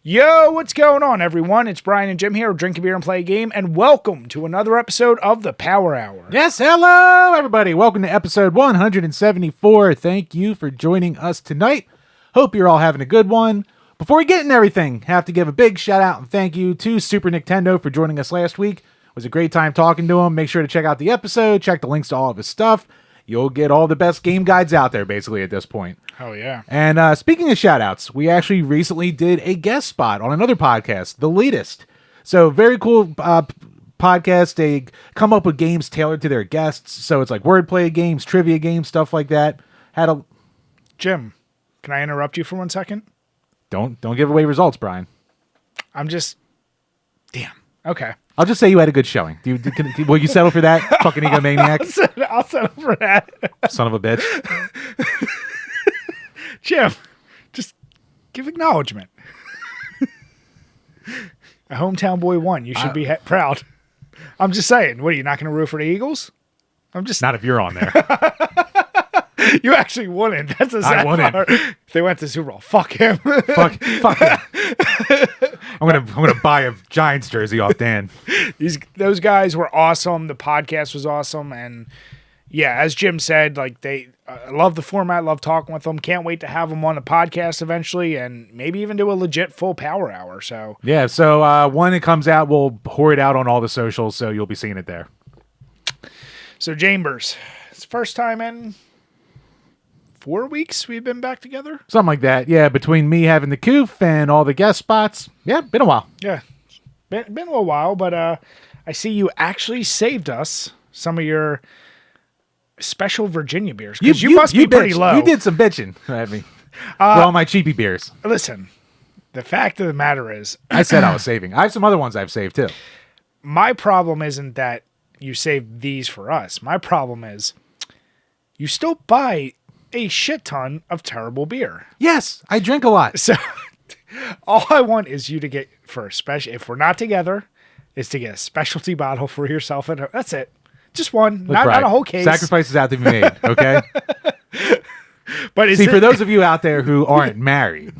Yo, what's going on, everyone? It's Brian and Jim here of Drink a Beer and Play a Game, and welcome to another episode of the Power Hour. Yes, hello, everybody. Welcome to episode 174. Thank you for joining us tonight. Hope you're all having a good one. Before we get into everything, have to give a big shout out and thank you to Super Nicktendo for joining us last week. It was a great time talking to him. Make sure to check out the episode, check the links to all of his stuff. You'll get all the best game guides out there, basically, at this point. Oh, yeah. And speaking of shout-outs, we actually recently did a guest spot on another podcast, the Leetist. So, very cool podcast. They come up with games tailored to their guests. So, it's like wordplay games, trivia games, stuff like that. Jim, can I interrupt you for 1 second? Don't give away results, Brian. Damn. Okay. I'll just say you had a good showing. Will you settle for that, fucking egomaniac? I'll settle for that. Son of a bitch. Jim, just give acknowledgement. A hometown boy won. You should be proud. I'm just saying. What, are you not going to root for the Eagles? Not if you're on there. You actually won it. That's a sad part. They went to the Super Bowl. Fuck him. Fuck him. I'm gonna buy a Giants jersey off Dan. Those guys were awesome. The podcast was awesome, and yeah, as Jim said, like I love the format. Love talking with them. Can't wait to have them on the podcast eventually, and maybe even do a legit full Power Hour. So yeah. So when it comes out, we'll pour it out on all the socials, so you'll be seeing it there. So Chambers, it's the first time in 4 weeks we've been back together. Something like that. Yeah, between me having the coof and all the guest spots. Yeah, been a while. Yeah, been a little while, but I see you actually saved us some of your special Virginia beers. Because you must be pretty low. You did some bitching at me for all my cheapy beers. Listen, the fact of the matter is, I said I was saving. I have some other ones I've saved too. My problem isn't that you saved these for us. My problem is you still buy a shit ton of terrible beer. Yes, I drink a lot. So all I want is you to get for a special, if we're not together, is to get a specialty bottle for yourself. And that's it. Just one, not a whole case. Sacrifices have to be made, okay? But for those of you out there who aren't married,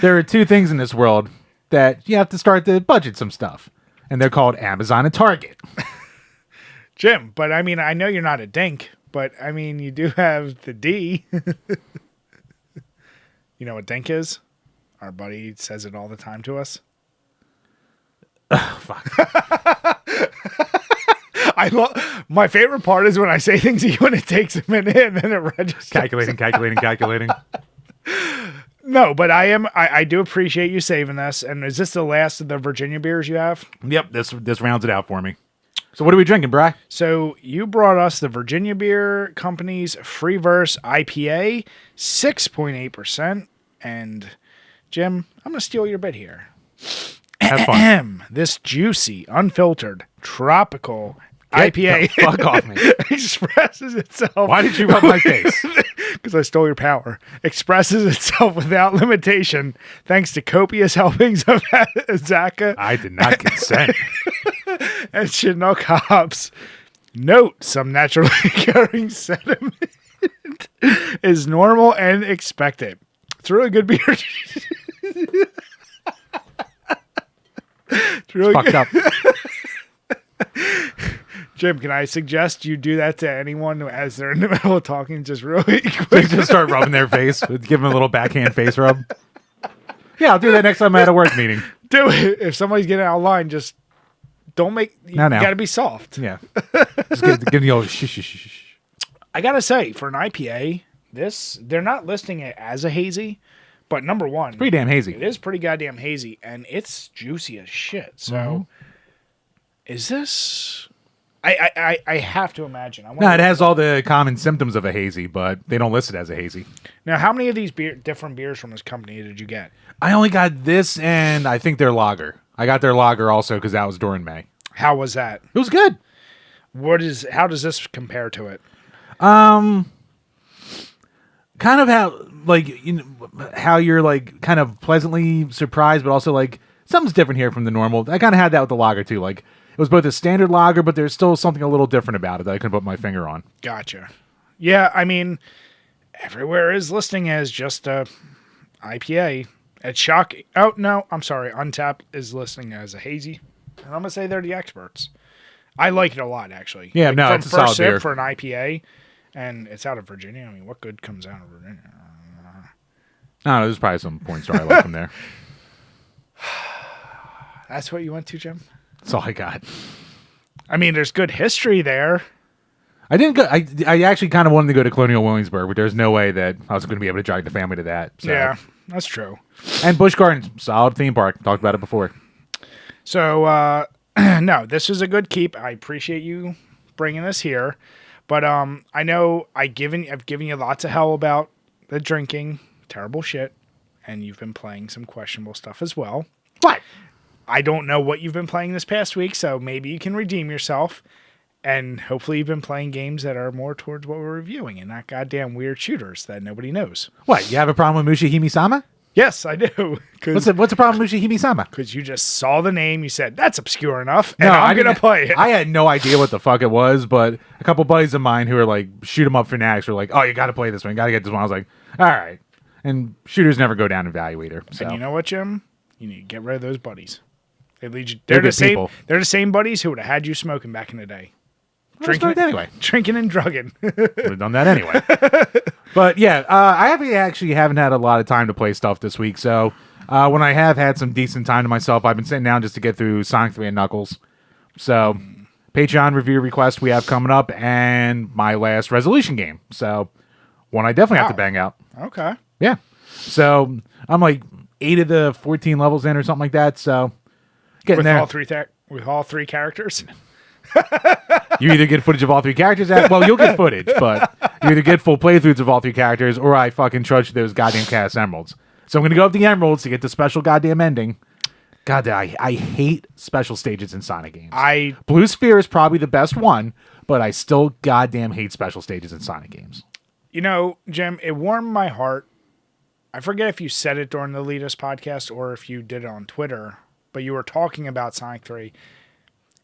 there are two things in this world that you have to start to budget some stuff. And they're called Amazon and Target. Jim, but I mean, I know you're not a dink. But, I mean, you do have the D. You know what dink is? Our buddy says it all the time to us. Fuck. My favorite part is when I say things to you and it takes a minute and then it registers. Calculating. No, but I do appreciate you saving this. And is this the last of the Virginia beers you have? Yep, this rounds it out for me. So what are we drinking, Bri? So you brought us the Virginia Beer Company's Free Verse IPA, 6.8%. And, Jim, I'm going to steal your bit here. Have fun. This juicy, unfiltered, tropical IPA fuck off me. expresses itself. Why did you rub my face? Because I stole your power. Expresses itself without limitation thanks to copious helpings of Azaka. I did not consent. And Chinook hops. Note some naturally occurring sediment is normal and expected. It's really good beer. It's really fucked up. Jim, can I suggest you do that to anyone as they're in the middle of talking just really quick? Just start rubbing their face. Give them a little backhand face rub. Yeah, I'll do that next time I'm at a work meeting. Do it. If somebody's getting out of line, just don't make... You got to be soft. Yeah. Just give the old shh. I got to say, for an IPA, they're not listing it as a hazy, but number one... It's pretty damn hazy. It is pretty goddamn hazy, and it's juicy as shit. So, is this... I have to imagine. No, it has all the common symptoms of a hazy, but they don't list it as a hazy. Now, how many of these different beers from this company did you get? I only got this, and I think their lager. I got their lager also because that was during May. How was that? It was good. How does this compare to it? Kind of how you're like kind of pleasantly surprised, but also like something's different here from the normal. I kind of had that with the lager too. Like it was both a standard lager, but there's still something a little different about it that I couldn't put my finger on. Gotcha. Yeah, I mean, everywhere is listing as just a IPA. It's shocking. Oh, no, I'm sorry. Untapped is listing as a hazy. And I'm going to say they're the experts. I like it a lot, actually. Yeah, like, no, from it's a first solid sip beer. for an IPA, and it's out of Virginia. I mean, what good comes out of Virginia? I don't know, there's probably some points where I like from there. That's what you went to, Jim? That's all I got. I mean, there's good history there. I didn't go. I actually kind of wanted to go to Colonial Williamsburg, but there's no way that I was going to be able to drag the family to that. So. Yeah, that's true. And Busch Gardens, solid theme park. Talked about it before. So, no, this is a good keep. I appreciate you bringing this here, but I know I've given you lots of hell about the drinking, terrible shit, and you've been playing some questionable stuff as well. What? I don't know what you've been playing this past week, so maybe you can redeem yourself. And hopefully you've been playing games that are more towards what we're reviewing and not goddamn weird shooters that nobody knows. What? You have a problem with Mushihime-sama? Yes, I do. What's the problem with Mushihime-sama? Because you just saw the name, you said, that's obscure enough, and I'm going to play it. I had no idea what the fuck it was, but a couple buddies of mine who are like shoot 'em up fanatics were like, oh, you got to play this one. You got to get this one. I was like, all right. And shooters never go down in Evaluator. So. And you know what, Jim? You need to get rid of those buddies. They lead you. They're the good same. people. They're the same buddies who would have had you smoking back in the day. Drinking anyway. Drinking and drugging. Would have done that anyway. But yeah, I actually haven't had a lot of time to play stuff this week. So when I have had some decent time to myself, I've been sitting down just to get through Sonic 3 and Knuckles. So Patreon review request we have coming up, and my last resolution game. So one I definitely have to bang out. Okay. Yeah. So I'm like 8 of the 14 levels in or something like that. So getting With there. With all three characters. You either get footage of all 3 characters. Well, you'll get footage, but you either get full playthroughs of all 3 characters, or I fucking trudge those goddamn Chaos Emeralds. So I'm going to go up the Emeralds to get the special goddamn ending. God, I hate special stages in Sonic games. Blue Sphere is probably the best one, but I still goddamn hate special stages in Sonic games. You know, Jim, it warmed my heart. I forget if you said it during the Leetist podcast or if you did it on Twitter, but you were talking about Sonic 3.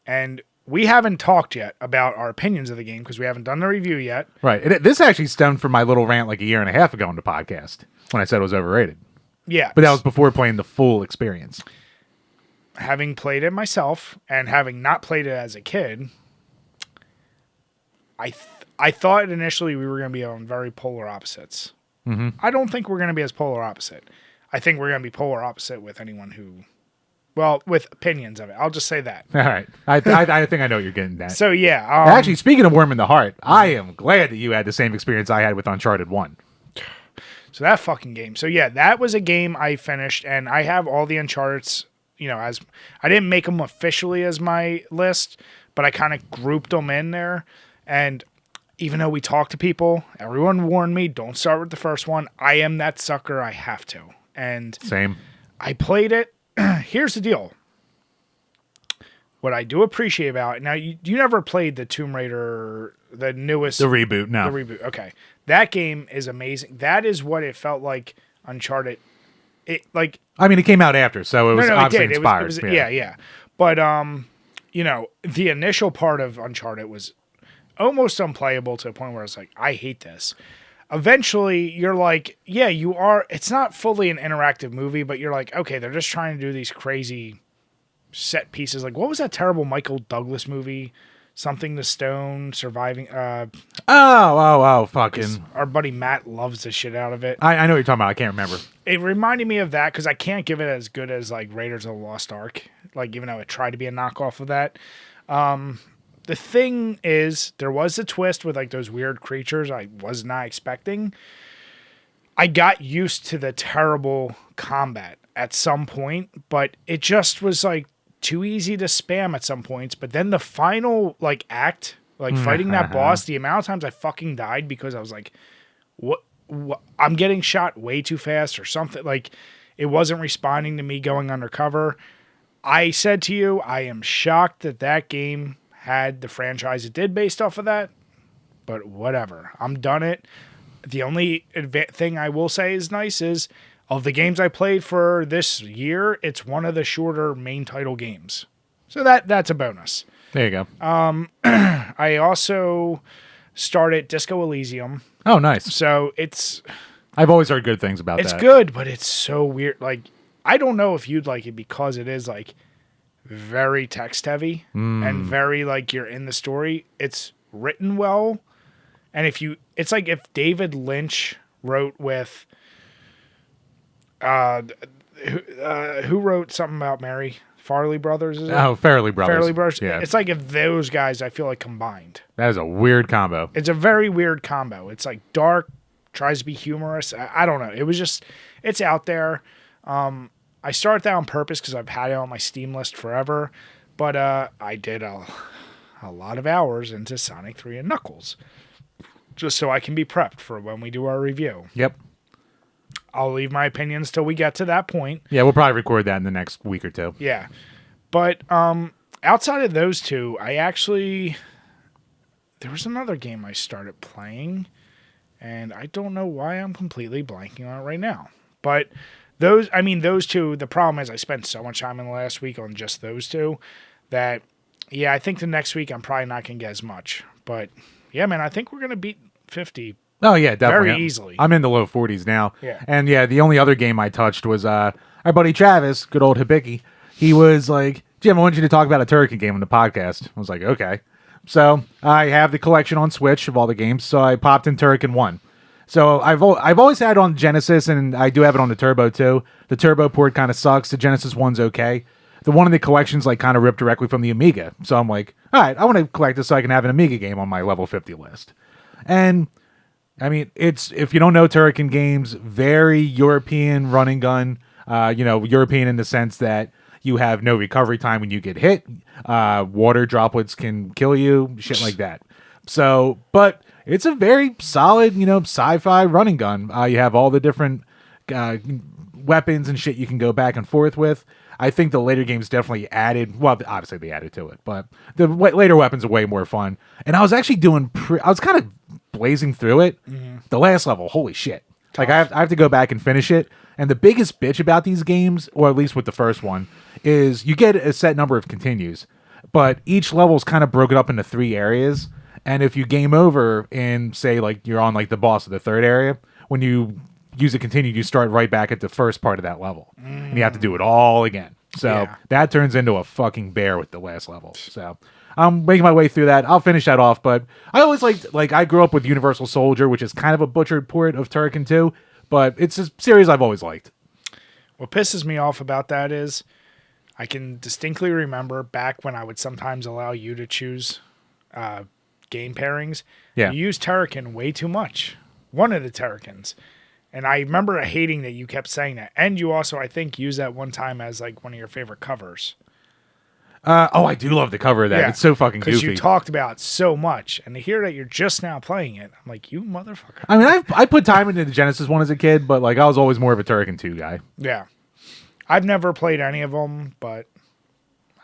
And we haven't talked yet about our opinions of the game because we haven't done the review yet. Right. This actually stemmed from my little rant like a year and a half ago on the podcast when I said it was overrated. Yeah. But that was before playing the full experience. Having played it myself and having not played it as a kid, I thought initially we were going to be on very polar opposites. Mm-hmm. I don't think we're going to be as polar opposite. I think we're going to be polar opposite with anyone who... Well, with opinions of it. I'll just say that. All right. I think I know what you're getting at. So, yeah. Actually, speaking of warming the heart, I am glad that you had the same experience I had with Uncharted 1. So that fucking game. So, yeah, that was a game I finished, and I have all the Uncharted's, as... I didn't make them officially as my list, but I kind of grouped them in there. And even though we talked to people, everyone warned me, don't start with the first one. I am that sucker. I have to. And... Same. I played it. Here's the deal. What I do appreciate about it, now you never played the Tomb Raider, the newest... The reboot, no. The reboot, okay. That game is amazing. That is what it felt like Uncharted... It came out after, so it was obviously inspired. It was, yeah. But, the initial part of Uncharted was almost unplayable to the point where I was like, I hate this. Eventually, you're like, yeah, you are. It's not fully an interactive movie, but you're like, okay, they're just trying to do these crazy set pieces. Like, what was that terrible Michael Douglas movie? Something to Stone, Surviving. Fucking. Our buddy Matt loves the shit out of it. I know what you're talking about. I can't remember. It reminded me of that because I can't give it as good as like Raiders of the Lost Ark. Like, even though it tried to be a knockoff of that. The thing is, there was a twist with like those weird creatures I was not expecting. I got used to the terrible combat at some point, but it just was like too easy to spam at some points. But then the final like act, like fighting that boss, the amount of times I fucking died because I was like, what? I'm getting shot way too fast or something. Like, it wasn't responding to me going undercover. I said to you, I am shocked that game had the franchise it did based off of that, but whatever. I'm done it. The only thing I will say is nice is, of the games I played for this year, it's one of the shorter main title games. So that's a bonus. There you go. I also started Disco Elysium. Oh, nice. So it's... I've always heard good things about It's that. good, but it's so weird. Like, I don't know if you'd like it because it is like very text heavy and very like you're in the story. It's written well. And it's like if David Lynch wrote with, who wrote something about Mary? Farley Brothers, is it? Oh, Fairly Brothers. Fairly Brothers. Yeah. It's like if those guys, I feel like, combined. That is a weird combo. It's a very weird combo. It's like dark, tries to be humorous. I don't know. It was just, it's out there. I started that on purpose because I've had it on my Steam list forever. But I did a lot of hours into Sonic 3 and Knuckles. Just so I can be prepped for when we do our review. Yep. I'll leave my opinions till we get to that point. Yeah, we'll probably record that in the next week or two. Yeah. But outside of those two, there was another game I started playing, and I don't know why I'm completely blanking on it right now. But those two, the problem is I spent so much time in the last week on just those two that, yeah, I think the next week I'm probably not going to get as much. But, yeah, man, I think we're going to beat 50 Oh, yeah, definitely. very easily. I'm in the low 40s now. Yeah. And, yeah, the only other game I touched was our buddy Travis, good old Hibiki. He was like, Jim, I want you to talk about a Turrican game on the podcast. I was like, okay. So I have the collection on Switch of all the games, so I popped in Turrican 1. So I've always had it on Genesis, and I do have it on the Turbo, too. The Turbo port kind of sucks. The Genesis one's okay. The one in the collection's like kind of ripped directly from the Amiga. So I'm like, all right, I want to collect this so I can have an Amiga game on my level 50 list. And I mean, it's, if you don't know Turrican games, very European run and gun, European in the sense that you have no recovery time when you get hit. Water droplets can kill you, shit like that. So, but it's a very solid, sci-fi run and gun. You have all the different weapons and shit you can go back and forth with. I think the later games definitely added, well, obviously they added to it, but the later weapons are way more fun. And I was actually I was kind of blazing through it. Mm-hmm. The last level, holy shit. Tough. Like I have to go back and finish it. And the biggest bitch about these games, or at least with the first one, is you get a set number of continues, but each level is kind of broken up into 3 areas. And if you game over in, say, like you're on like the boss of the 3rd area, when you use a continue, you start right back at the first part of that level. And you have to do it all again. So that turns into a fucking bear with the last level. So I'm making my way through that. I'll finish that off, but I always like I grew up with Universal Soldier, which is kind of a butchered port of Turrican 2, but it's a series I've always liked. What pisses me off about that is I can distinctly remember back when I would sometimes allow you to choose game pairings. Yeah. You used Turrican way too much. One of the Turricans. And I remember hating that you kept saying that. And you also, I think, used that one time as like one of your favorite covers. I do love the cover of that. Yeah, it's so fucking goofy. Because you talked about it so much. And to hear that you're just now playing it, I'm like, you motherfucker. I mean, I put time into the Genesis one as a kid, but like I was always more of a Turrican 2 guy. Yeah. I've never played any of them, but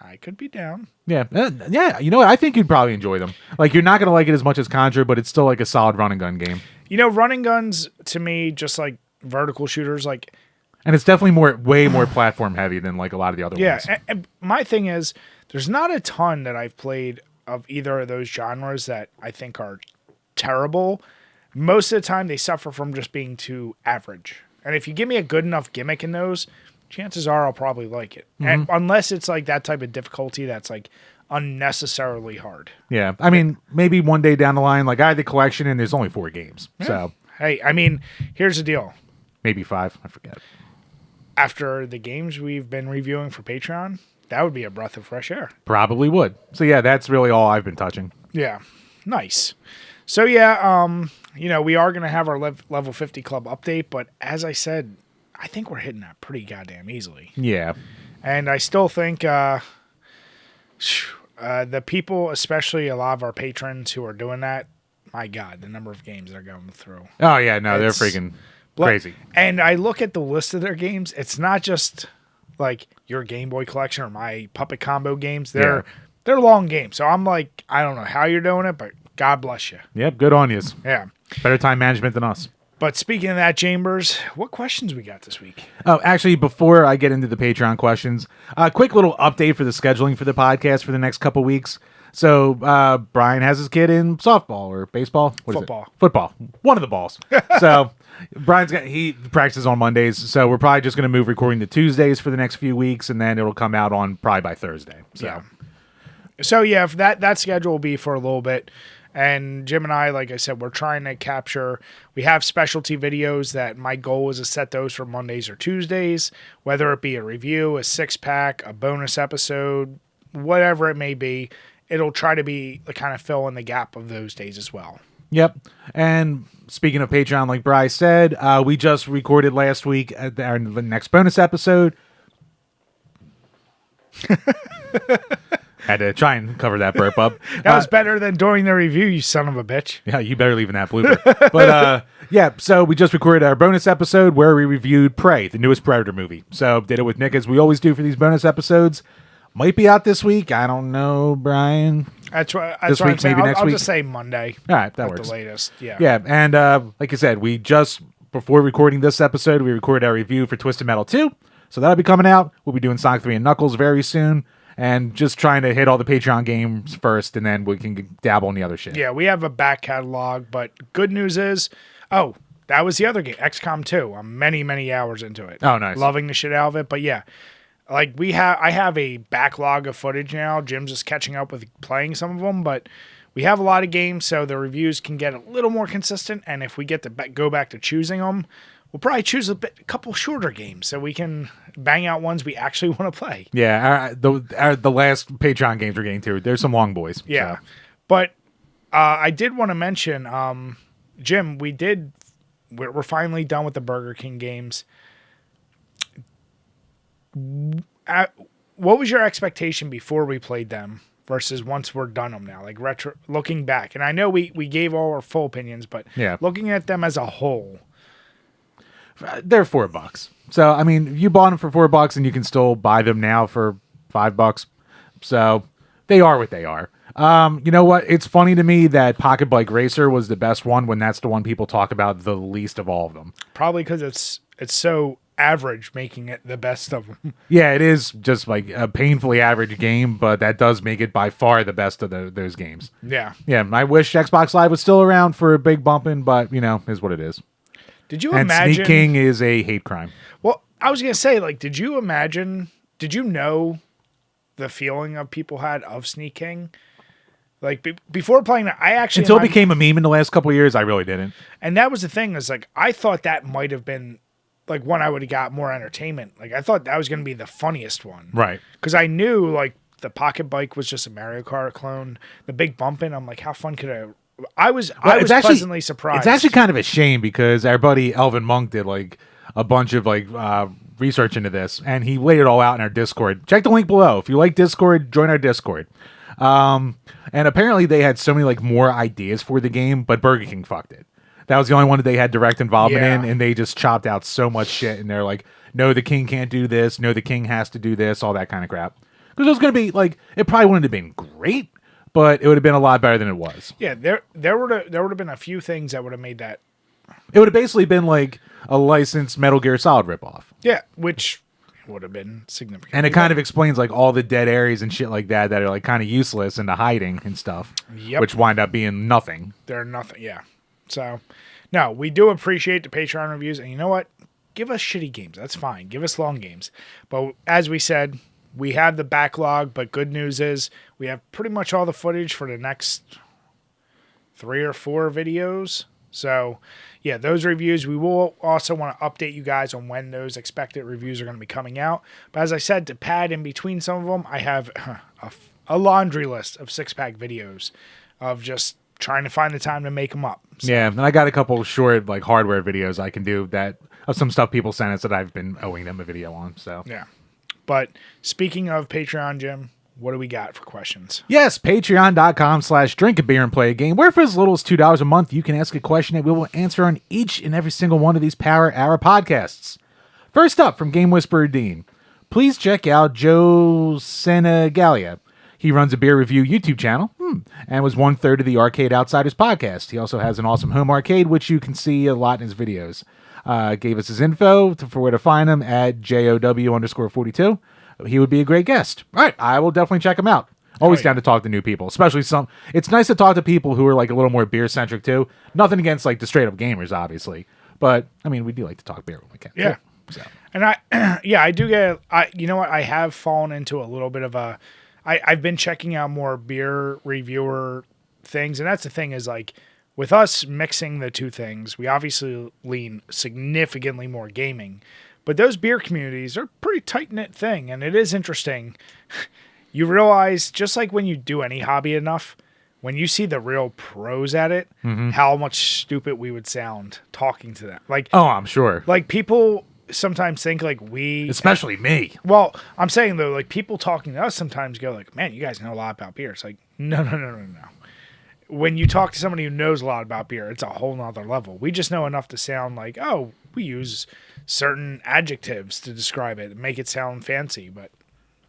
I could be down. Yeah. Yeah, you know what? I think you'd probably enjoy them. Like, you're not going to like it as much as Contra, but it's still like a solid run and gun game. Run and guns, to me, just like vertical shooters, like... And it's definitely way more platform heavy than like a lot of the other ones. Yeah, and my thing is, there's not a ton that I've played of either of those genres that I think are terrible. Most of the time, they suffer from just being too average. And if you give me a good enough gimmick in those, chances are I'll probably like it. Mm-hmm. And unless it's like that type of difficulty that's like unnecessarily hard. Yeah, I mean, maybe one day down the line, like I had the collection and there's only 4 games. Yeah. So hey, I mean, here's the deal. Maybe 5, I forget. After the games we've been reviewing for Patreon, that would be a breath of fresh air. Probably would. So yeah, that's really all I've been touching. Yeah, nice. So yeah, we are going to have our level 50 club update, but as I said, I think we're hitting that pretty goddamn easily. Yeah. And I still think the people, especially a lot of our patrons who are doing that, my God, the number of games they're going through. Oh yeah, no, they're freaking crazy. And I look at the list of their games. It's not just like your Game Boy collection or my Puppet Combo games. They're long games. So I'm like, I don't know how you're doing it, but God bless you. Yep, good on you. Yeah. Better time management than us. But speaking of that, Chambers, what questions we got this week? Oh, actually, before I get into the Patreon questions, a quick little update for the scheduling for the podcast for the next couple weeks. So Brian has his kid in softball or baseball. What is it? Football. Football. One of the balls. So he practices on Mondays. So we're probably just going to move recording to Tuesdays for the next few weeks, and then it'll come out on probably by Thursday. So. Yeah. So yeah, if that schedule will be for a little bit. And Jim and I, like I said, we're trying to capture. We have specialty videos that my goal is to set those for Mondays or Tuesdays, whether it be a review, a 6-pack, a bonus episode, whatever it may be. It'll try to be the kind of fill in the gap of those days as well. Yep. And speaking of Patreon, like Bryce said, we just recorded last week the next bonus episode. Had to try and cover that burp up. That was better than during the review, you son of a bitch. Yeah, you better leave in that blooper. But yeah, so we just recorded our bonus episode where we reviewed Prey, the newest Predator movie. So did it with Nick as we always do for these bonus episodes. Might be out this week. I don't know, Brian. That's what this I'm week, saying. maybe next I'll week. just say Monday. All right, that at works. The latest, yeah. Yeah, and like I said, we just before recording this episode, we recorded our review for Twisted Metal 2. So that'll be coming out. We'll be doing Sonic 3 and Knuckles very soon. And just trying to hit all the Patreon games first, and then we can dabble in the other shit. Yeah, we have a back catalog, but good news is, that was the other game, XCOM 2. I'm many, many hours into it. Oh, nice. Loving the shit out of it. But yeah, like I have a backlog of footage now. Jim's just catching up with playing some of them, but we have a lot of games, so the reviews can get a little more consistent. And if we get to go back to choosing them, we'll probably choose a couple shorter games so we can bang out ones we actually want to play. Yeah, the last Patreon games we're getting to, there's some long boys. Yeah. So. But I did want to mention, Jim, we're finally done with the Burger King games. What was your expectation before we played them versus once we're done them now? Like looking back. And I know we gave all our full opinions, but looking at them as a whole. They're $4. So, I mean, you bought them for $4 and you can still buy them now for $5. So they are what they are. You know what? It's funny to me that Pocket Bike Racer was the best one when that's the one people talk about the least of all of them. Probably because it's so average, making it the best of them. Yeah, it is just like a painfully average game, but that does make it by far the best of those games. Yeah. Yeah, I wish Xbox Live was still around for a big bumping, but, is what it is. Did you and imagine? Sneak King is a hate crime. Well, I was going to say, like, did you know the feeling of people had of Sneak King? Like, before playing it, I actually... Until it became a meme in the last couple of years, I really didn't. And that was the thing, is like, I thought that might have been, like, one I would have got more entertainment. Like, I thought that was going to be the funniest one. Right. Because I knew, like, the Pocket Bike was just a Mario Kart clone. The Big Bumpin', I'm like, how fun could I was pleasantly surprised. It's actually kind of a shame because our buddy Elvin Monk did like a bunch of like research into this, and he laid it all out in our Discord. Check the link below. If you like Discord, join our Discord. And apparently they had so many like more ideas for the game, but Burger King fucked it. That was the only one that they had direct involvement in, and they just chopped out so much shit. And they're like, no, the king can't do this. No, the king has to do this. All that kind of crap. Because it was going to be like, it probably wouldn't have been great, but it would have been a lot better than it was. Yeah, there would have been a few things that would have made that. It would have basically been like a licensed Metal Gear Solid ripoff. Yeah, which would have been significant. And it kind of explains like all the dead areas and shit like that are like kind of useless into hiding and stuff. Yep. Which wind up being nothing. They're nothing, yeah. So, no, we do appreciate the Patreon reviews. And you know what? Give us shitty games. That's fine. Give us long games. But as we said, we have the backlog, but good news is we have pretty much all the footage for the next 3 or 4 videos. So, yeah, those reviews, we will also want to update you guys on when those expected reviews are going to be coming out. But as I said, to pad in between some of them, I have a laundry list of 6-pack videos of just trying to find the time to make them up. So. Yeah, and I got a couple short like hardware videos I can do that of some stuff people sent us that I've been owing them a video on. So yeah. But speaking of Patreon, Jim, what do we got for questions? Yes, patreon.com/drinkabeerandplayagame, where for as little as $2 a month, you can ask a question that we will answer on each and every single one of these Power Hour podcasts. First up, from Game Whisperer Dean, please check out Joe Senegalia. He runs a beer review YouTube channel and was 1/3 of the Arcade Outsiders podcast. He also has an awesome home arcade, which you can see a lot in his videos. Gave us his info for where to find him at JOW_42. He would be a great guest. All right, I will definitely check him out. Always down to talk to new people, especially some. It's nice to talk to people who are like a little more beer centric too. Nothing against like the straight up gamers, obviously, but I mean, we do like to talk beer when we can. Yeah. Too, so. And I do get, you know what? I have fallen into a little bit of I've been checking out more beer reviewer things. And that's the thing is like with us mixing the two things, we obviously lean significantly more gaming, but those beer communities are a pretty tight knit thing. And it is interesting. You realize just like when you do any hobby enough, when you see the real pros at it, how much stupid we would sound talking to them. Like, oh, I'm sure. Like people sometimes think like especially me. Well, I'm saying though, like people talking to us sometimes go like, man, you guys know a lot about beer. It's like, no. When you talk to somebody who knows a lot about beer, it's a whole nother level. We just know enough to sound like, oh, we use certain adjectives to describe it and make it sound fancy. But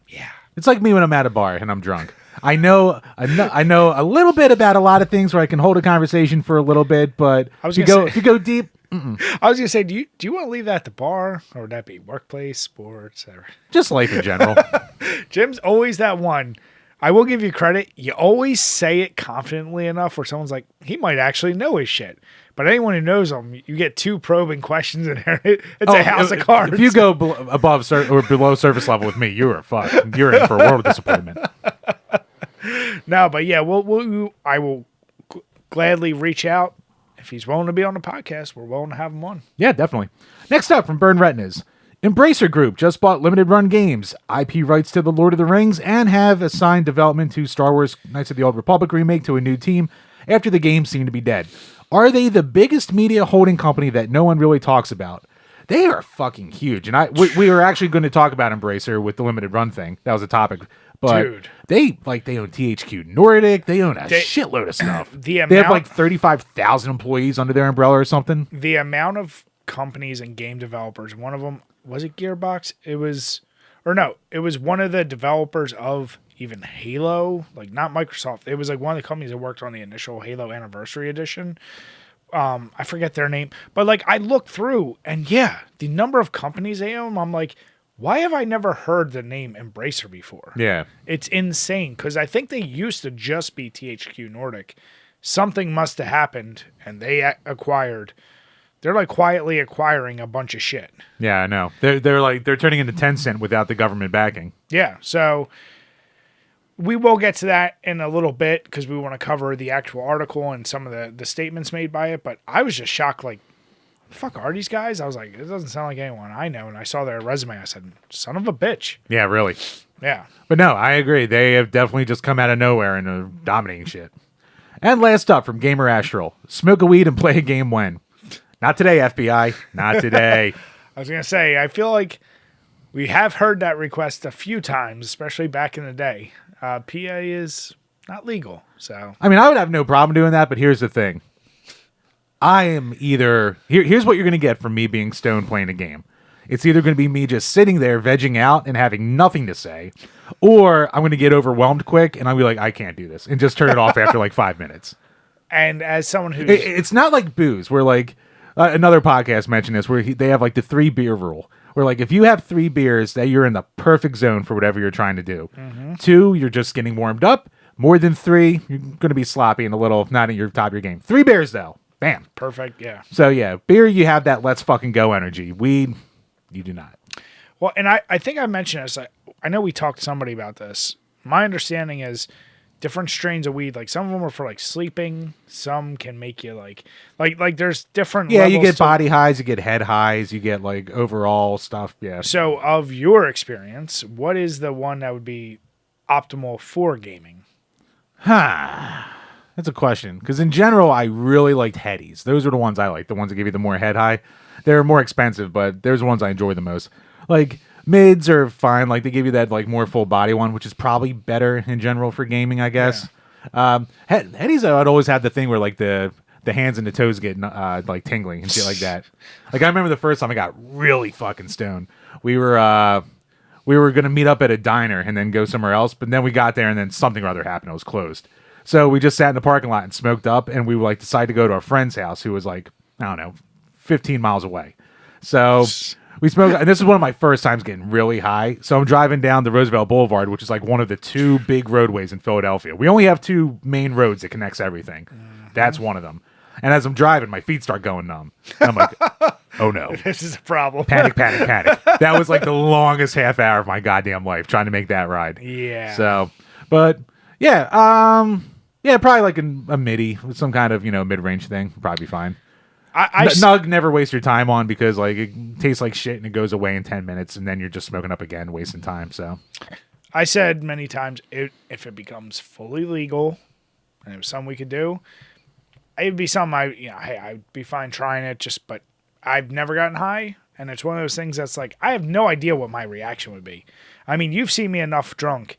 yeah, it's like me when I'm at a bar and I'm drunk. I know a little bit about a lot of things where I can hold a conversation for a little bit, but if you go deep. I was gonna say, do you want to leave that at the bar, or would that be workplace, sports, or just life in general? Jim's always that one. I will give you credit. You always say it confidently enough where someone's like, he might actually know his shit. But anyone who knows him, you get two probing questions in there. It's a house of cards. If you go above or below surface level with me, you are fucked. You're in for a world of disappointment. No, but yeah, I will gladly reach out. If he's willing to be on the podcast, we're willing to have him on. Yeah, definitely. Next up from Burn Retinas. Embracer Group just bought limited run games, IP rights to The Lord of the Rings, and have assigned development to Star Wars Knights of the Old Republic remake to a new team after the game seemed to be dead. Are they the biggest media holding company that no one really talks about? They are fucking huge. And we were actually going to talk about Embracer with the limited run thing. That was a topic. But dude, they own THQ Nordic. They own a shitload of stuff. They have like 35,000 employees under their umbrella or something. The amount of companies and game developers, one of them, was it Gearbox? It was one of the developers of even Halo, like not Microsoft. It was like one of the companies that worked on the initial Halo Anniversary Edition. I forget their name, but like I looked through and yeah, the number of companies they own, I'm like, why have I never heard the name Embracer before? Yeah. It's insane because I think they used to just be THQ Nordic. Something must have happened and they acquired. They're like quietly acquiring a bunch of shit. Yeah, I know. They're turning into Tencent without the government backing. Yeah, so we will get to that in a little bit because we want to cover the actual article and some of the statements made by it. But I was just shocked, like, the fuck are these guys? I was like, it doesn't sound like anyone I know. And I saw their resume. I said, son of a bitch. Yeah, really. Yeah. But no, I agree. They have definitely just come out of nowhere and are dominating shit. And last up from Gamer Astral, smoke a weed and play a game when? Not today, FBI. Not today. I was going to say, I feel like we have heard that request a few times, especially back in the day. PA is not legal, so. I mean, I would have no problem doing that, but here's the thing. I am either... Here's what you're going to get from me being stoned playing a game. It's either going to be me just sitting there vegging out and having nothing to say, or I'm going to get overwhelmed quick and I'll be like, I can't do this, and just turn it off after like 5 minutes. And as someone who's... It's not like booze, where like... another podcast mentioned this where they have like the 3 beer rule where like if you have 3 beers that you're in the perfect zone for whatever you're trying to do. 2, you're just getting warmed up. More than 3, you're going to be sloppy and a little not at your top of your game. 3 beers though. Bam. Perfect. Yeah. So yeah, beer, you have that let's fucking go energy. Weed, you do not. Well, and I think I mentioned this. I know we talked to somebody about this. My understanding is different strains of weed, like some of them are for like sleeping, some can make you like there's different levels. You get body highs, you get head highs, you get like overall stuff. Yeah. So of your experience, what is the one that would be optimal for gaming? That's a question, because in general I really liked headies. Those are the ones I like, the ones that give you the more head high. They're more expensive, but there's the ones I enjoy the most. Like mids are fine. Like they give you that like more full body one, which is probably better in general for gaming, I guess. Yeah. Headies, I'd always have the thing where like the hands and the toes get like tingling and shit like that. Like I remember the first time I got really fucking stoned. We were gonna meet up at a diner and then go somewhere else, but then we got there and then something or other happened. It was closed. So we just sat in the parking lot and smoked up, and we like decided to go to a friend's house who was like, I don't know, 15 miles away. So We smoke, and this is one of my first times getting really high. So I'm driving down the Roosevelt Boulevard, which is like one of the two big roadways in Philadelphia. We only have two main roads that connects everything. That's one of them. And as I'm driving, my feet start going numb. And I'm like, oh no. This is a problem. Panic. That was like the longest half hour of my goddamn life trying to make that ride. Yeah. So, but yeah, probably like a MIDI, some kind of, mid-range thing. Probably be fine. Nug never waste your time on because like it tastes like shit and it goes away in 10 minutes and then you're just smoking up again, wasting time. So I said many times, if it becomes fully legal and it was something we could do, it'd be something I'd be fine trying it. But I've never gotten high, and it's one of those things that's like I have no idea what my reaction would be. I mean, you've seen me enough drunk.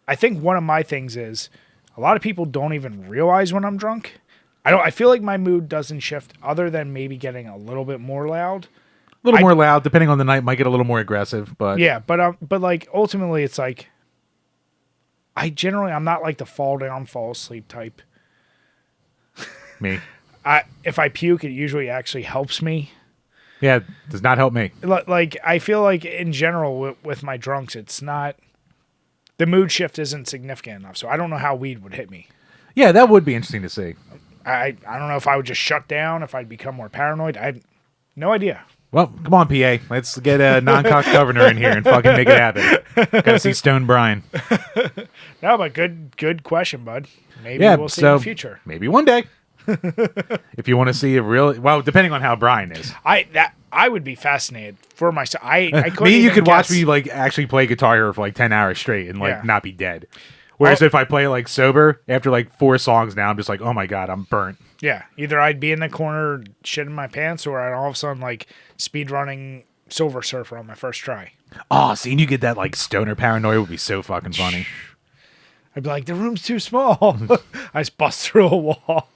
I think one of my things is a lot of people don't even realize when I'm drunk. I feel like my mood doesn't shift other than maybe getting a little bit more loud. A little more loud, depending on the night, might get a little more aggressive, but yeah, but like ultimately, it's like I'm not like the fall down, fall asleep type. Me, if I puke, it usually actually helps me. Yeah, does not help me. Like I feel like in general with my drunks, it's not the mood shift isn't significant enough. So I don't know how weed would hit me. Yeah, that would be interesting to see. I don't know if I would just shut down, if I'd become more paranoid. I have no idea. Well, come on, PA. Let's get a non-cock governor in here and fucking make it happen. Gotta see Stone Brian. No, but good question, bud. Maybe we'll see in the future. Maybe one day. If you want to see a real, well, depending on how Brian is. I would be fascinated for myself. I couldn't me, you even could guess. watch me like actually play Guitar Hero for like 10 hours straight and like not be dead. Whereas if I play like sober, after like 4 songs now, I'm just like, oh my God, I'm burnt. Yeah. Either I'd be in the corner shitting my pants or I'd all of a sudden like speed running Silver Surfer on my first try. Oh, seeing you get that like stoner paranoia would be so fucking funny. I'd be like, the room's too small. I just bust through a wall.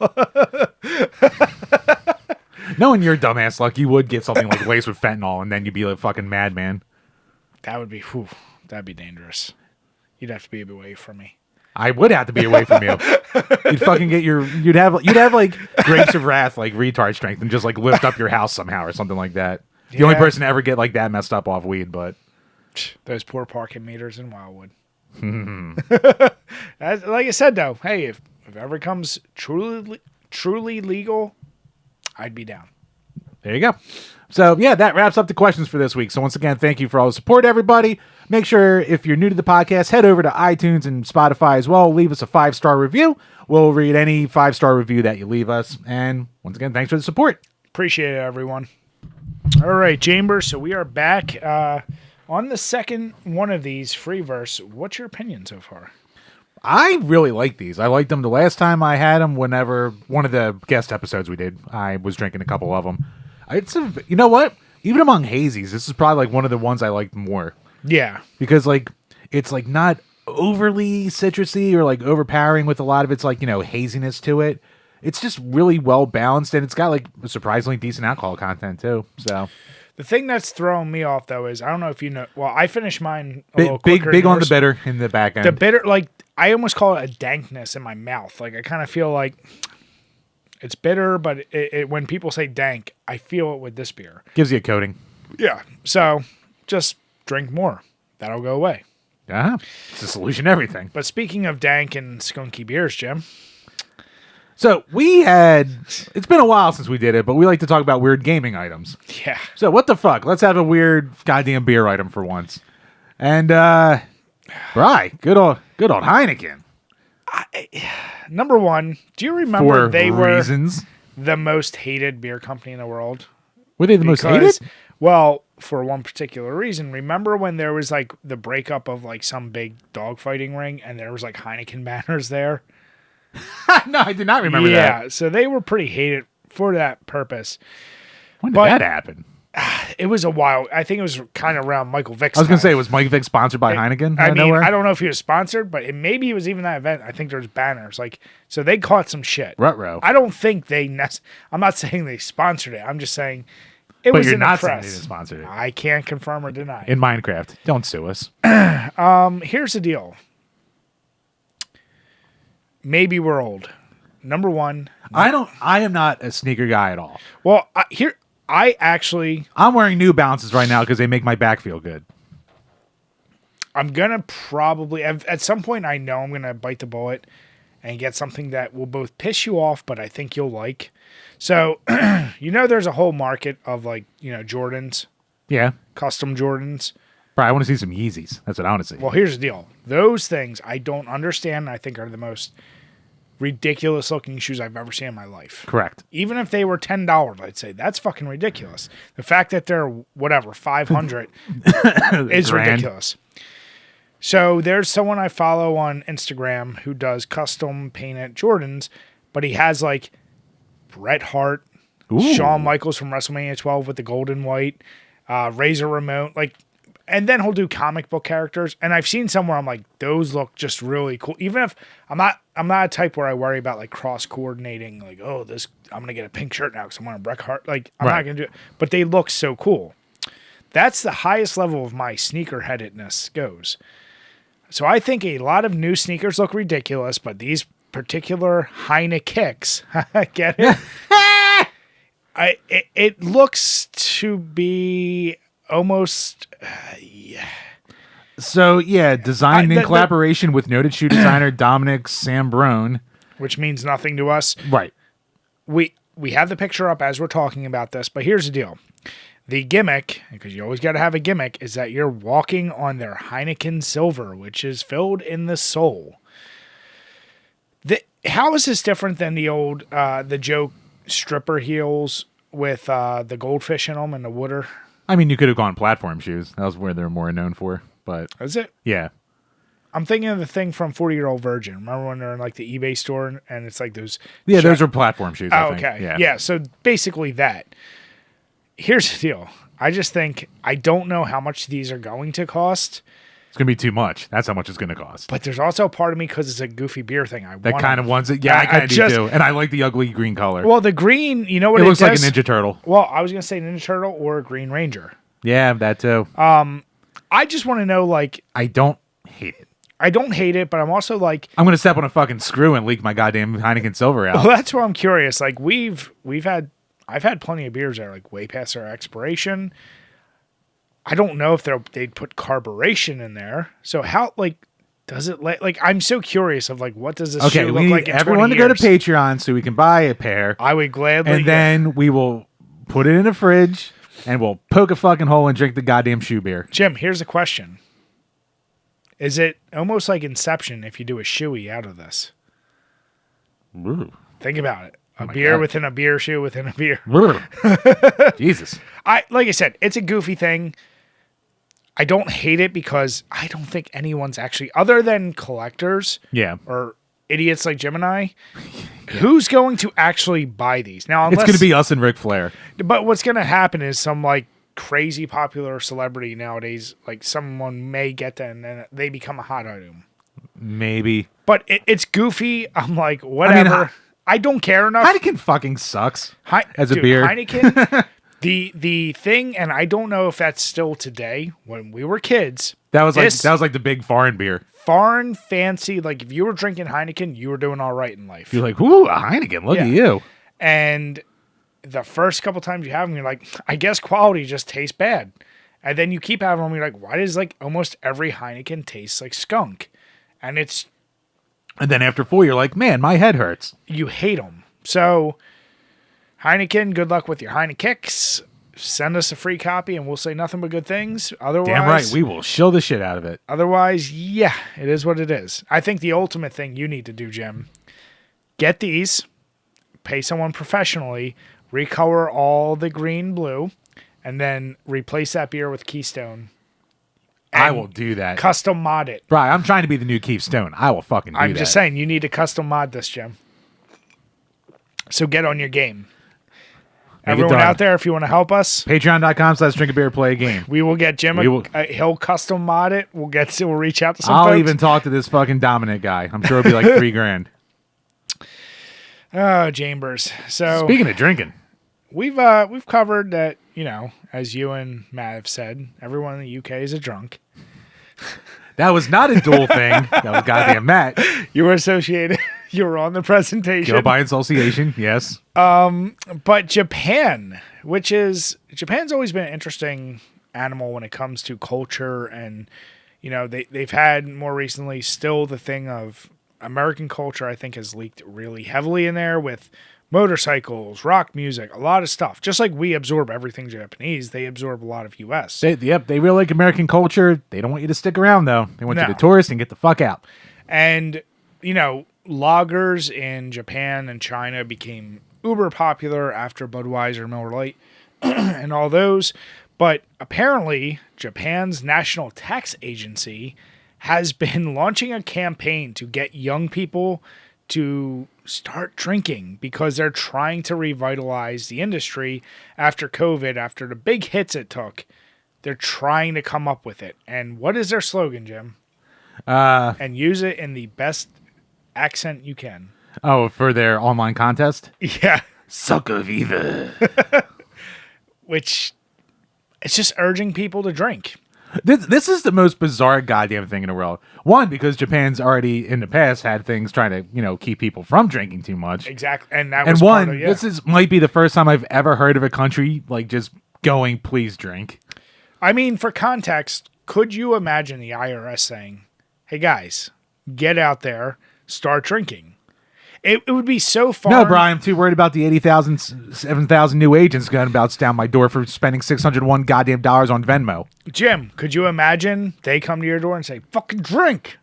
Knowing your dumbass luck, you would get something like laced with fentanyl and then you'd be like fucking madman. That'd be dangerous. You'd have to be away from me. I would have to be away from you. You'd fucking get you'd have like grapes of wrath, like retard strength, and just like lift up your house somehow or something like that. The only person to ever get like that messed up off weed, but those poor parking meters in Wildwood. Like I said though, hey, if it ever comes truly legal, I'd be down. There you go. So yeah, that wraps up the questions for this week. So once again, thank you for all the support, everybody. Make sure if you're new to the podcast, head over to iTunes and Spotify as well. Leave us a 5-star review. We'll read any 5-star review that you leave us. And once again, thanks for the support. Appreciate it, everyone. All right, Chambers. So we are back on the second one of these free verse. What's your opinion so far? I really like these. I liked them the last time I had them. Whenever one of the guest episodes we did, I was drinking a couple of them. You know what? Even among hazies, this is probably like one of the ones I liked more. Yeah, because like it's like not overly citrusy or like overpowering with a lot of its like haziness to it. It's just really well balanced and it's got like a surprisingly decent alcohol content too. So the thing that's throwing me off though is I don't know if you know. Well, I finished mine a little quicker. Big on the bitter in the back end. The bitter, like I almost call it a dankness in my mouth. Like I kind of feel like it's bitter, but it when people say dank, I feel it with this beer. Gives you a coating. Yeah. So just drink more. That'll go away. Yeah. It's the solution to everything. But speaking of dank and skunky beers, Jim. So it's been a while since we did it, but we like to talk about weird gaming items. Yeah. So what the fuck? Let's have a weird goddamn beer item for once. And, right. Good old Heineken. Number one, do you remember they were reasons. The most hated beer company in the world? Were they the most hated? Well, for one particular reason. Remember when there was like the breakup of like some big dogfighting ring and there was like Heineken banners there? No, I did not remember that. Yeah, so they were pretty hated for that purpose. When did that happen? It was a while. I think it was kind of around Michael Vick's I was going to time. say, was Mike Vick sponsored by Heineken? I mean, I don't know if he was sponsored, but maybe it was even that event. I think there was banners. Like, so they caught some shit. Ruh-roh. I don't think I'm not saying they sponsored it. I'm just saying it but was you're in not the saying press. they sponsored it. I can't confirm or deny. In Minecraft. Don't sue us. Here's the deal. Maybe we're old. Number one. I am not a sneaker guy at all. Well, I'm wearing New Balances right now because they make my back feel good. I'm going to probably, at some point, I know I'm going to bite the bullet and get something that will both piss you off, but I think you'll like. So, there's a whole market of Jordans. Yeah. Custom Jordans. Bro, I want to see some Yeezys. That's what I want to see. Well, here's the deal. Those things I don't understand. I think are the most ridiculous looking shoes I've ever seen in my life. Correct. Even if they were $10, I'd say that's fucking ridiculous. The fact that they're $500 is ridiculous. So there's someone I follow on Instagram who does custom painted Jordans, but he has like Bret Hart, Shawn Michaels from WrestleMania 12 with the gold and white, Razor Ramon, and then he'll do comic book characters. And I've seen somewhere I'm like, those look just really cool. Even if I'm not a type where I worry about like cross coordinating, like, oh, I'm gonna get a pink shirt now because I'm wearing Bret Hart. Like I'm not gonna do it, but they look so cool. That's the highest level of my sneaker-headedness goes. So I think a lot of new sneakers look ridiculous, but these particular Heine kicks, get it? It looks to be almost, yeah. So yeah, designed in collaboration with noted shoe designer Dominic Sambrone, which means nothing to us. Right. We have the picture up as we're talking about this, but here's the deal. The gimmick, because you always got to have a gimmick, is that you're walking on their Heineken Silver, which is filled in the sole. How is this different than the old, the joke stripper heels with the goldfish in them and the water? I mean, you could have gone platform shoes. That was where they're more known for. But is it? Yeah. I'm thinking of the thing from 40-Year-Old Virgin. Remember when they're in like the eBay store and it's like those? Yeah, those are platform shoes. I think. Okay. Yeah. So basically that. Here's the deal. I just think I don't know how much these are going to cost. It's going to be too much. That's how much it's going to cost. But there's also a part of me because it's a goofy beer thing. I kind of wants it. Yeah, I kind of do too. And I like the ugly green color. Well, the green, you know what it looks like a Ninja Turtle. Well, I was going to say Ninja Turtle or a Green Ranger. Yeah, that too. I just want to know, like... I don't hate it. I don't hate it, but I'm also like... I'm going to step on a fucking screw and leak my goddamn Heineken Silver out. Well, that's where I'm curious. Like, I've had plenty of beers that are like way past their expiration. I don't know if they'd put carburation in there. So how, like, does it like I'm so curious of like what does this shoe look like in 20 years? Everyone to go to Patreon so we can buy a pair. I would gladly. And then we will put it in a fridge and we'll poke a fucking hole and drink the goddamn shoe beer. Jim, here's a question. Is it almost like Inception if you do a shoey out of this? Ooh. Think about it. A beer within a beer shoe within a beer. Jesus. Like I said, it's a goofy thing. I don't hate it because I don't think anyone's actually, other than collectors or idiots like Jim and I, who's going to actually buy these? Now, it's going to be us and Ric Flair. But what's going to happen is some like crazy popular celebrity nowadays, like someone may get them and then they become a hot item. Maybe. But it's goofy. I'm like, whatever. I don't care enough. Heineken fucking sucks as a beer. Heineken, the thing, and I don't know if that's still today. When we were kids, that was like the big foreign beer. Foreign, fancy. Like if you were drinking Heineken, you were doing all right in life. You're like, ooh, a Heineken. Look at you. And the first couple times you have them, you're like, I guess quality just tastes bad. And then you keep having them, you're like, why does like almost every Heineken taste like skunk? And then after 4, you're like, man, my head hurts. You hate them. So, Heineken, good luck with your Heinekicks. Send us a free copy and we'll say nothing but good things. Otherwise, damn right, we will show the shit out of it. Otherwise, yeah, it is what it is. I think the ultimate thing you need to do, Jim, get these, pay someone professionally, recolor all the green blue, and then replace that beer with Keystone. I will do that. Custom mod it. Bro, I'm trying to be the new Keystone. I will fucking do that. I'm just saying, you need to custom mod this, Jim. So get on your game. Everyone out there, if you want to help us, Patreon.com/DrinkABeerandPlayAGame. We will get Jim. He'll custom mod it. We'll reach out to some I'll folks. even talk to this fucking Dominic guy. I'm sure it'll be like $3,000. Oh, Chambers. So speaking of drinking, we've covered that, as you and Matt have said, everyone in the UK is a drunk. That was not a dual thing. That was goddamn Matt. You were associated. You were on the presentation. Go by association, yes. But Japan's always been an interesting animal when it comes to culture, and they've had more recently still the thing of American culture. I think has leaked really heavily in there with motorcycles, rock music, a lot of stuff. Just like we absorb everything Japanese, they absorb a lot of US. They really like American culture. They don't want you to stick around, though. They want you to tourist and get the fuck out. And, lagers in Japan and China became uber popular after Budweiser, Miller Lite, and all those. But apparently, Japan's National Tax Agency has been launching a campaign to get young people to start drinking because they're trying to revitalize the industry after COVID, after the big hits it took. They're trying to come up with it. And what is their slogan, Jim? And use it in the best accent you can. Oh, for their online contest? Yeah. Sucker Viva. Which, it's just urging people to drink. This is the most bizarre goddamn thing in the world. One, because Japan's already in the past had things trying to, keep people from drinking too much. Exactly. And that was part of, this might be the first time I've ever heard of a country just going, please drink. I mean, for context, could you imagine the IRS saying, hey guys, get out there, start drinking? It would be so far. No, Brian, I'm too worried about the 7,000 new agents going to bounce down my door for spending $601 goddamn dollars on Venmo. Jim, could you imagine they come to your door and say, fucking drink?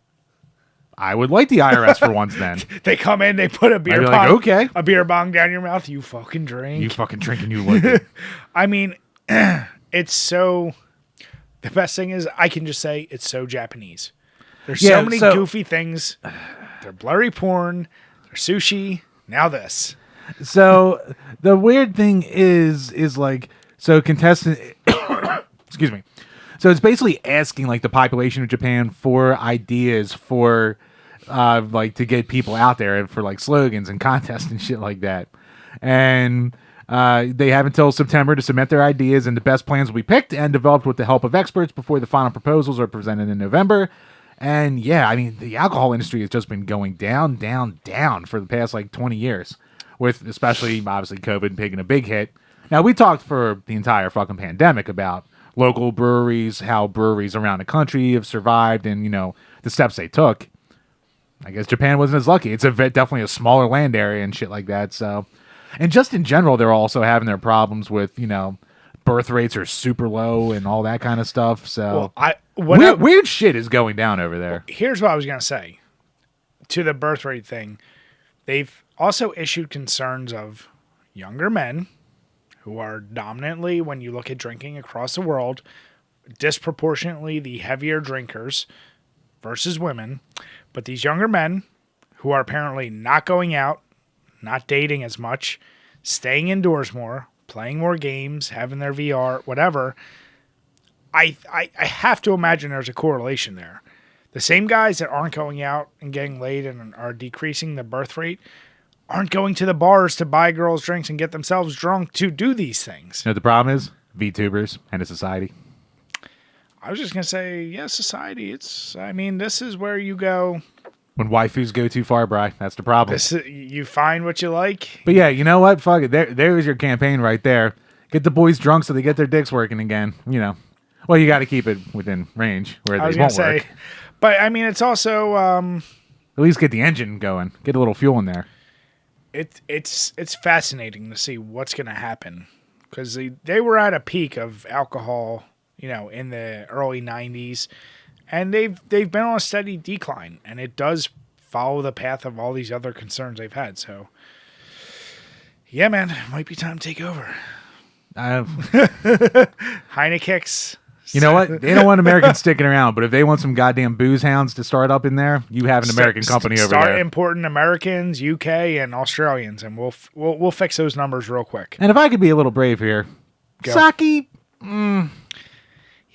I would like the IRS for once then. They come in, they put a beer bong, like, okay. A beer bong down your mouth. You fucking drink. You fucking drink and you like it. I mean, it's so. The best thing is I can just say it's so Japanese. There's so many goofy things. They're blurry porn. Sushi, now this. So the weird thing is so contestant excuse me. So it's basically asking the population of Japan for ideas for to get people out there and for slogans and contests and shit like that. And they have until September to submit their ideas, and the best plans will be picked and developed with the help of experts before the final proposals are presented in November. And yeah, I mean, the alcohol industry has just been going down, down, down for the past 20 years, with especially obviously COVID taking a big hit. Now, we talked for the entire fucking pandemic about local breweries, how breweries around the country have survived, and the steps they took. I guess Japan wasn't as lucky. It's definitely a smaller land area and shit like that. So, and just in general, they're also having their problems with birth rates are super low and all that kind of stuff. So weird shit is going down over there. Here's what I was going to say to the birth rate thing. They've also issued concerns of younger men who are dominantly, when you look at drinking across the world, disproportionately the heavier drinkers versus women. But these younger men who are apparently not going out, not dating as much, staying indoors more, playing more games, having their VR, whatever, I have to imagine there's a correlation there. The same guys that aren't going out and getting laid and are decreasing the birth rate aren't going to the bars to buy girls drinks and get themselves drunk to do these things. You know what the problem is? VTubers and a society. I was just going to say, society. This is where you go. When waifus go too far, Bri, that's the problem. You find what you like. But yeah, you know what? Fuck it. There is your campaign right there. Get the boys drunk so they get their dicks working again. Well, you got to keep it within range where they won't work. But it's also at least get the engine going. Get a little fuel in there. It's fascinating to see what's going to happen because they were at a peak of alcohol, in the early 90s. And they've been on a steady decline, and it does follow the path of all these other concerns they've had. So, yeah, man, it might be time to take over. Heinekicks. You know what? They don't want Americans sticking around, but if they want some goddamn booze hounds to start up in there, you have an American company over there. Start importing Americans, UK, and Australians, and we'll fix those numbers real quick. And if I could be a little brave here, sake. Yeah,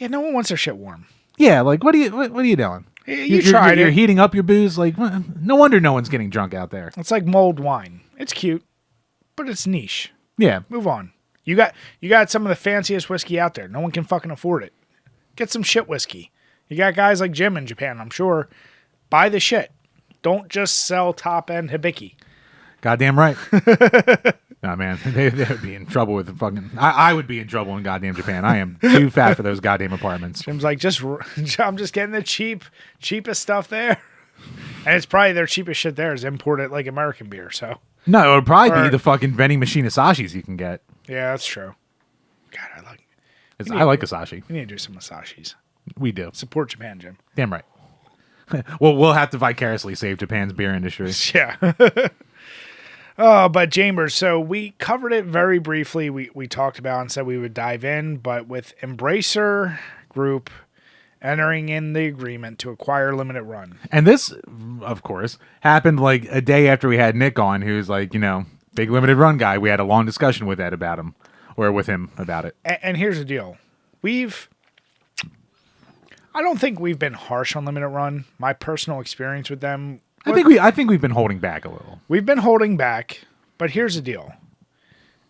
no one wants their shit warm. Yeah, what are you doing? You're heating up your booze. No wonder no one's getting drunk out there. It's like mulled wine. It's cute, but it's niche. Yeah. Move on. You got some of the fanciest whiskey out there. No one can fucking afford it. Get some shit whiskey. You got guys like Jim in Japan, I'm sure. Buy the shit. Don't just sell top end Hibiki. Goddamn right. Nah, man, they would be in trouble with the fucking. I would be in trouble in goddamn Japan. I am too fat for those goddamn apartments. Jim's like, I'm just getting the cheapest stuff there, and it's probably their cheapest shit there is imported like American beer. So no, it would probably be the fucking vending machine Asashis you can get. Yeah, that's true. God, I like Asashi. We need to do some Asashis. We do. Support Japan, Jim. Damn right. Well, we'll have to vicariously save Japan's beer industry. Yeah. Oh, but Chambers, so we covered it very briefly. We talked about and said we would dive in, but with Embracer Group entering in the agreement to acquire Limited Run. And this, of course, happened like a day after we had Nick on, who's like, big Limited Run guy. We had a long discussion with him about it. And here's the deal. I don't think we've been harsh on Limited Run. My personal experience with them, I think we've been holding back a little. We've been holding back, but here's the deal.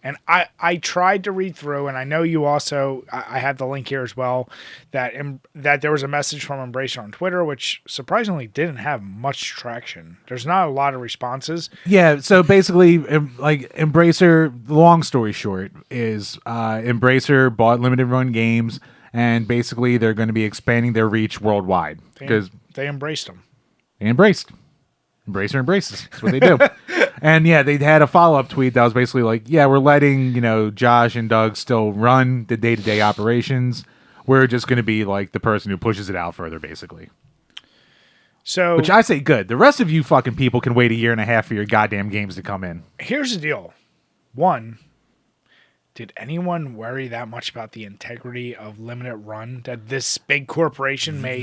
And I tried to read through, and I know you also, I have the link here as well, that there was a message from Embracer on Twitter, which surprisingly didn't have much traction. There's not a lot of responses. Yeah, so basically, like Embracer, long story short, is Embracer bought Limited Run Games, and basically they're going to be expanding their reach worldwide. Because they embraced them. They embraced. Embracer embraces. That's what they do. And yeah, they had a follow-up tweet that was basically like, yeah, we're letting, Josh and Doug still run the day-to-day operations. We're just going to be like the person who pushes it out further, basically. So, which I say good. The rest of you fucking people can wait a year and a half for your goddamn games to come in. Here's the deal. One, did anyone worry that much about the integrity of Limited Run that this big corporation made?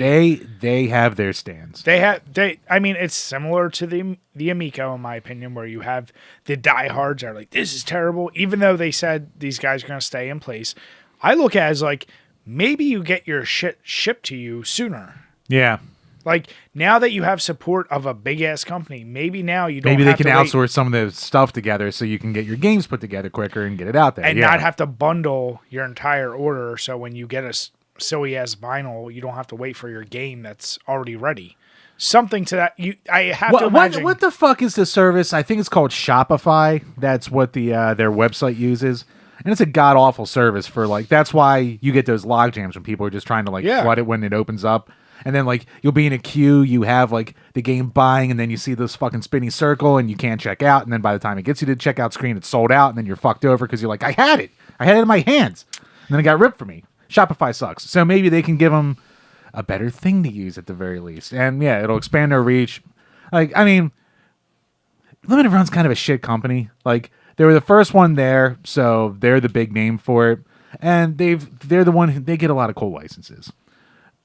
They have their stands. I mean, it's similar to the Amico, in my opinion, where you have the diehards are like, this is terrible, even though they said these guys are going to stay in place. I look at it as like, maybe you get your shit shipped to you sooner. Yeah. Like, now that you have support of a big-ass company, maybe now you don't Maybe have they can outsource some of the stuff together so you can get your games put together quicker and get it out there. And not have to bundle your entire order, so when you get a silly-ass vinyl, you don't have to wait for your game that's already ready. Something to that. I have to imagine. What the fuck is the service? I think it's called Shopify. That's what their website uses. And it's a god-awful service for, like, that's why you get those log jams when people are just trying to, like, flood it when it opens up. And then, like, you'll be in a queue, you have, like, the game buying, and then you see this fucking spinny circle, and you can't check out. And then by the time it gets you to the checkout screen, it's sold out, and then you're fucked over because you're like, I had it in my hands. And then it got ripped from me. Shopify sucks. So maybe they can give them a better thing to use at the very least. And, yeah, it'll expand their reach. Like, I mean, Limited Run's kind of a shit company. Like, they were the first one there, so they're the big name for it. And they're the one, they get a lot of cool licenses.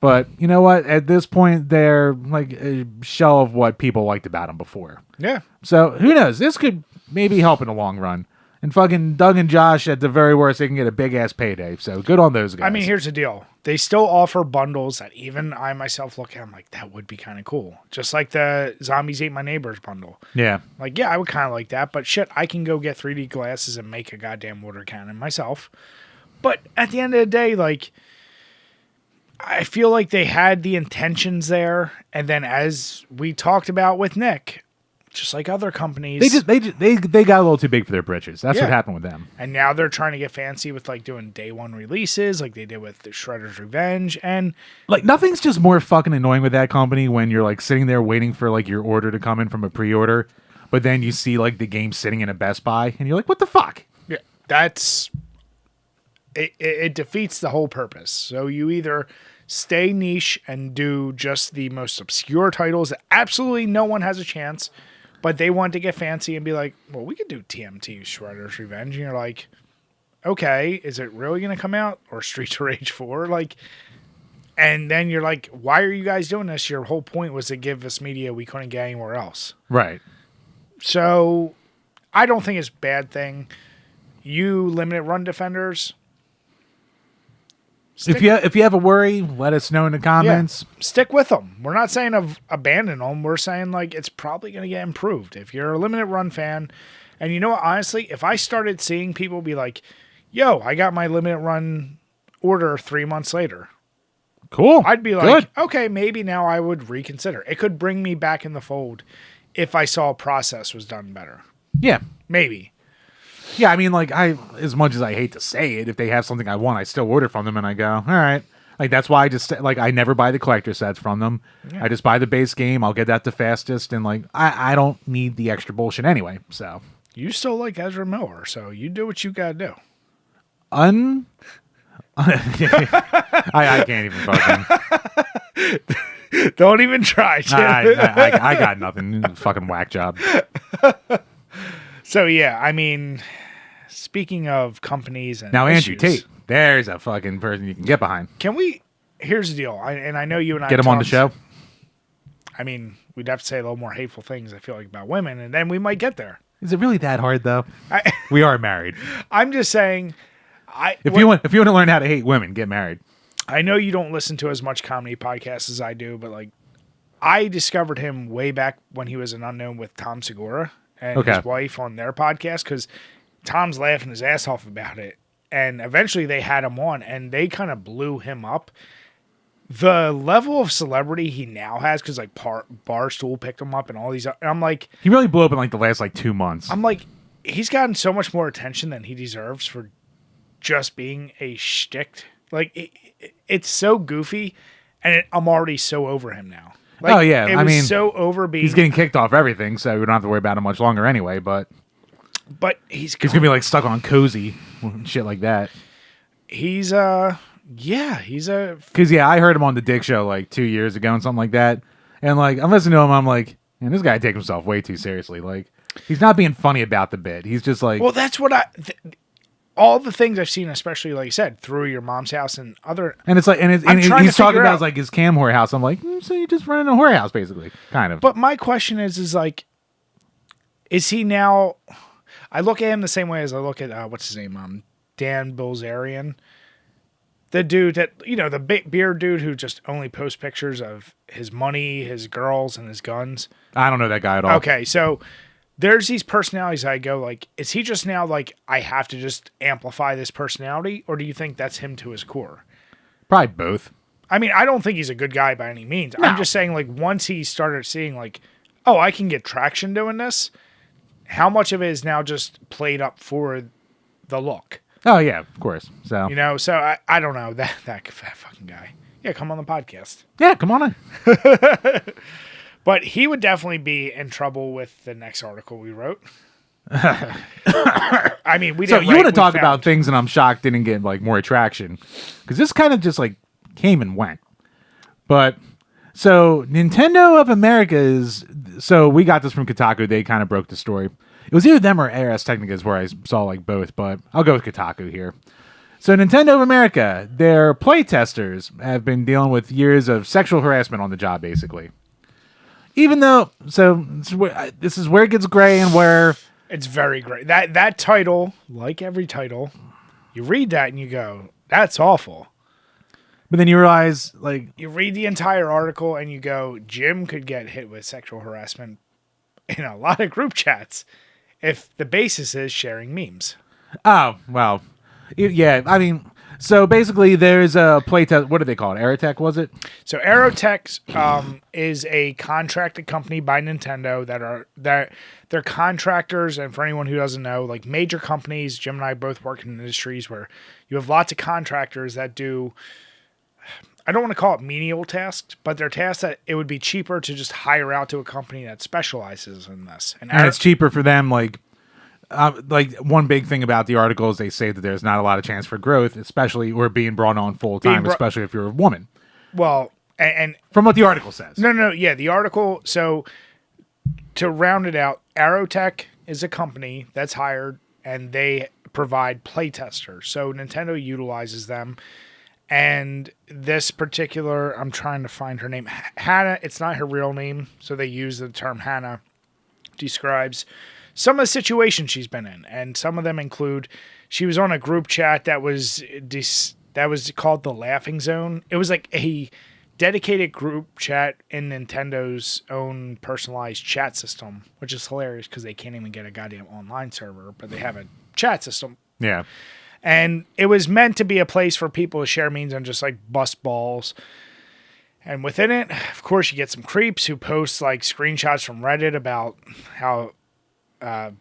But you know what? At this point, they're like a shell of what people liked about them before. Yeah. So who knows? This could maybe help in the long run. And fucking Doug and Josh, at the very worst, they can get a big ass payday. So good on those guys. I mean, here's the deal. They still offer bundles that even I myself look at. I'm like, that would be kind of cool. Just like the Zombies Ate My Neighbors bundle. Yeah. Like, yeah, I would kind of like that. But shit, I can go get 3D glasses and make a goddamn water cannon myself. But at the end of the day, like, I feel like they had the intentions there, and then as we talked about with Nick, just like other companies, they got a little too big for their britches. That's what happened with them. And now they're trying to get fancy with like doing day one releases, like they did with the Shredder's Revenge, and like nothing's just more fucking annoying with that company when you're like sitting there waiting for like your order to come in from a pre-order, but then you see like the game sitting in a Best Buy, and you're like, what the fuck? Yeah, that's it defeats the whole purpose. So you either stay niche and do just the most obscure titles that absolutely no one has a chance, but they want to get fancy and be like, well, we could do TMT Shredder's Revenge. And you're like, okay, is it really going to come out? Or Streets of Rage 4? Like, and then you're like, why are you guys doing this? Your whole point was to give us media we couldn't get anywhere else. Right. So I don't think it's a bad thing. You Limited Run defenders, if you have a worry, let us know in the comments. Yeah, stick with them. We're not saying abandon them. We're saying like it's probably going to get improved. If you're a Limited Run fan, and you know what, honestly, if I started seeing people be like, yo, I got my Limited Run order 3 months later, Cool. I'd be like, Good. okay, maybe now I would reconsider. It could bring me back in the fold if I saw a process was done better. Yeah. Maybe. Yeah, I mean, like, as much as I hate to say it, if they have something I want, I still order from them, and I go, all right. Like, that's why I never buy the collector sets from them. Yeah. I just buy the base game. I'll get that the fastest, and, like, I don't need the extra bullshit anyway, so. You still like Ezra Miller, so you do what you gotta do. I can't even fucking. Don't even try. I got nothing. Fucking whack job. So, yeah, I mean, speaking of companies and now, issues, Andrew Tate, there's a fucking person you can get behind. Can we? Here's the deal, and I know you and I get him on the show. I mean, we'd have to say a little more hateful things, I feel like, about women, and then we might get there. Is it really that hard, though? We are married. I'm just saying. If you want to learn how to hate women, get married. I know you don't listen to as much comedy podcasts as I do, but like, I discovered him way back when he was an unknown with Tom Segura and his wife on their podcast, because Tom's laughing his ass off about it. And eventually they had him on, and they kind of blew him up. The level of celebrity he now has, because like Barstool picked him up and all these, and I'm like, he really blew up in like the last like 2 months. I'm like, he's gotten so much more attention than he deserves for just being a shtick. Like, it's so goofy, and I'm already so over him now. Like, oh yeah, I mean, so over being. He's getting kicked off everything, so we don't have to worry about him much longer anyway. But he's gonna be like stuck on Cozy and shit like that. He's because I heard him on the Dick Show like 2 years ago and something like that, and like I'm listening to him, I'm like, man, this guy takes himself way too seriously. Like, he's not being funny about the bit. He's just like, well, that's what all the things I've seen, especially like you said, Through Your Mom's House and other, and it's like, and he's talking about like his cam whorehouse. I'm like, so you're just running a whorehouse, basically, kind of. But my question is like, is he now? I look at him the same way as I look at what's his name, Dan Bilzerian, the dude that the big beard dude who just only posts pictures of his money, his girls, and his guns. I don't know that guy at all. Okay, so. There's these personalities I go like, is he just now like, I have to just amplify this personality? Or do you think that's him to his core? Probably both. I mean, I don't think he's a good guy by any means. No. I'm just saying, like, once he started seeing like, oh, I can get traction doing this, how much of it is now just played up for the look? Oh, yeah, of course. So so I don't know. That fucking guy. Yeah, come on the podcast. Yeah, come on in. But he would definitely be in trouble with the next article we wrote. I mean, we didn't. So you want to talk about things, and I'm shocked didn't get like more attraction, because this kind of just like came and went. But so Nintendo of America is. So we got this from Kotaku. They kind of broke the story. It was either them or Ars Technica is where I saw like both, but I'll go with Kotaku here. So Nintendo of America, their playtesters have been dealing with years of sexual harassment on the job, basically. Even though, so this is where it gets gray and where it's very gray. That title, like every title, you read that and you go, "That's awful." But then you realize, like, you read the entire article and you go, "Jim could get hit with sexual harassment in a lot of group chats if the basis is sharing memes." Oh well, yeah. I mean. So basically, there's a playtest. What do they call it? Aerotech, was it? So Aerotech is a contracted company by Nintendo that they're contractors. And for anyone who doesn't know, like major companies, Jim and I both work in industries where you have lots of contractors that do. I don't want to call it menial tasks, but they're tasks that it would be cheaper to just hire out to a company that specializes in this. And it's cheaper for them, like one big thing about the article is they say that there's not a lot of chance for growth, especially or being brought on full time, especially if you're a woman. Well, and from what the article says. No, yeah, the article. So to round it out, Aerotech is a company that's hired and they provide playtesters. So Nintendo utilizes them. And this particular, I'm trying to find her name, Hannah. It's not her real name, so they use the term Hannah. Describes some of the situations she's been in, and some of them include she was on a group chat that was called the Laughing Zone. It was like a dedicated group chat in Nintendo's own personalized chat system, which is hilarious because they can't even get a goddamn online server, but they have a chat system. Yeah. And it was meant to be a place for people to share memes and just like bust balls. And within it, of course, you get some creeps who post like screenshots from Reddit about how, how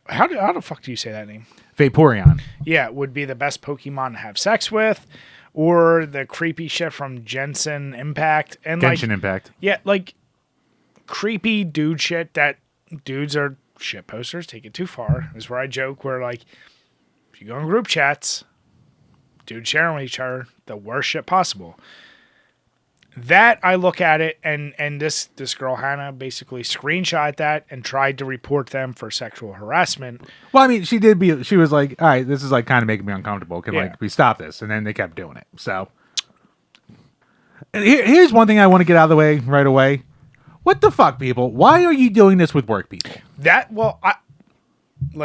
the fuck do you say that name? Vaporeon. Yeah, would be the best Pokemon to have sex with, or the creepy shit from Genshin Impact and Genshin Impact. Yeah, like creepy dude shit that dudes are shit posters. Take it too far. Is where I joke where like if you go in group chats, dudes sharing with each other the worst shit possible. That I look at it and this girl Hannah basically screenshot that and tried to report them for sexual harassment. Well, I mean, she was like, all right, this is like kind of making me uncomfortable. Can like we stop this? And then they kept doing it. So and here's one thing I want to get out of the way right away. What the fuck, people? Why are you doing this with work people? Let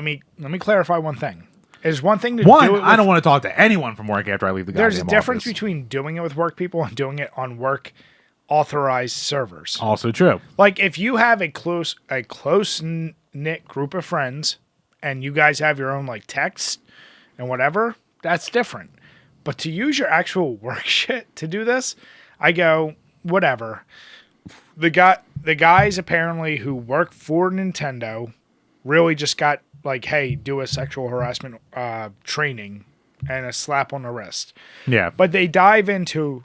me clarify one thing. There's one thing to do it with, I don't want to talk to anyone from work after I leave the goddamn office. There's a difference between doing it with work people and doing it on work authorized servers. Also true. Like if you have a close knit group of friends and you guys have your own like text and whatever, that's different. But to use your actual work shit to do this, I go, whatever. The guys apparently who work for Nintendo really just got like, hey, do a sexual harassment training and a slap on the wrist. Yeah. But they dive into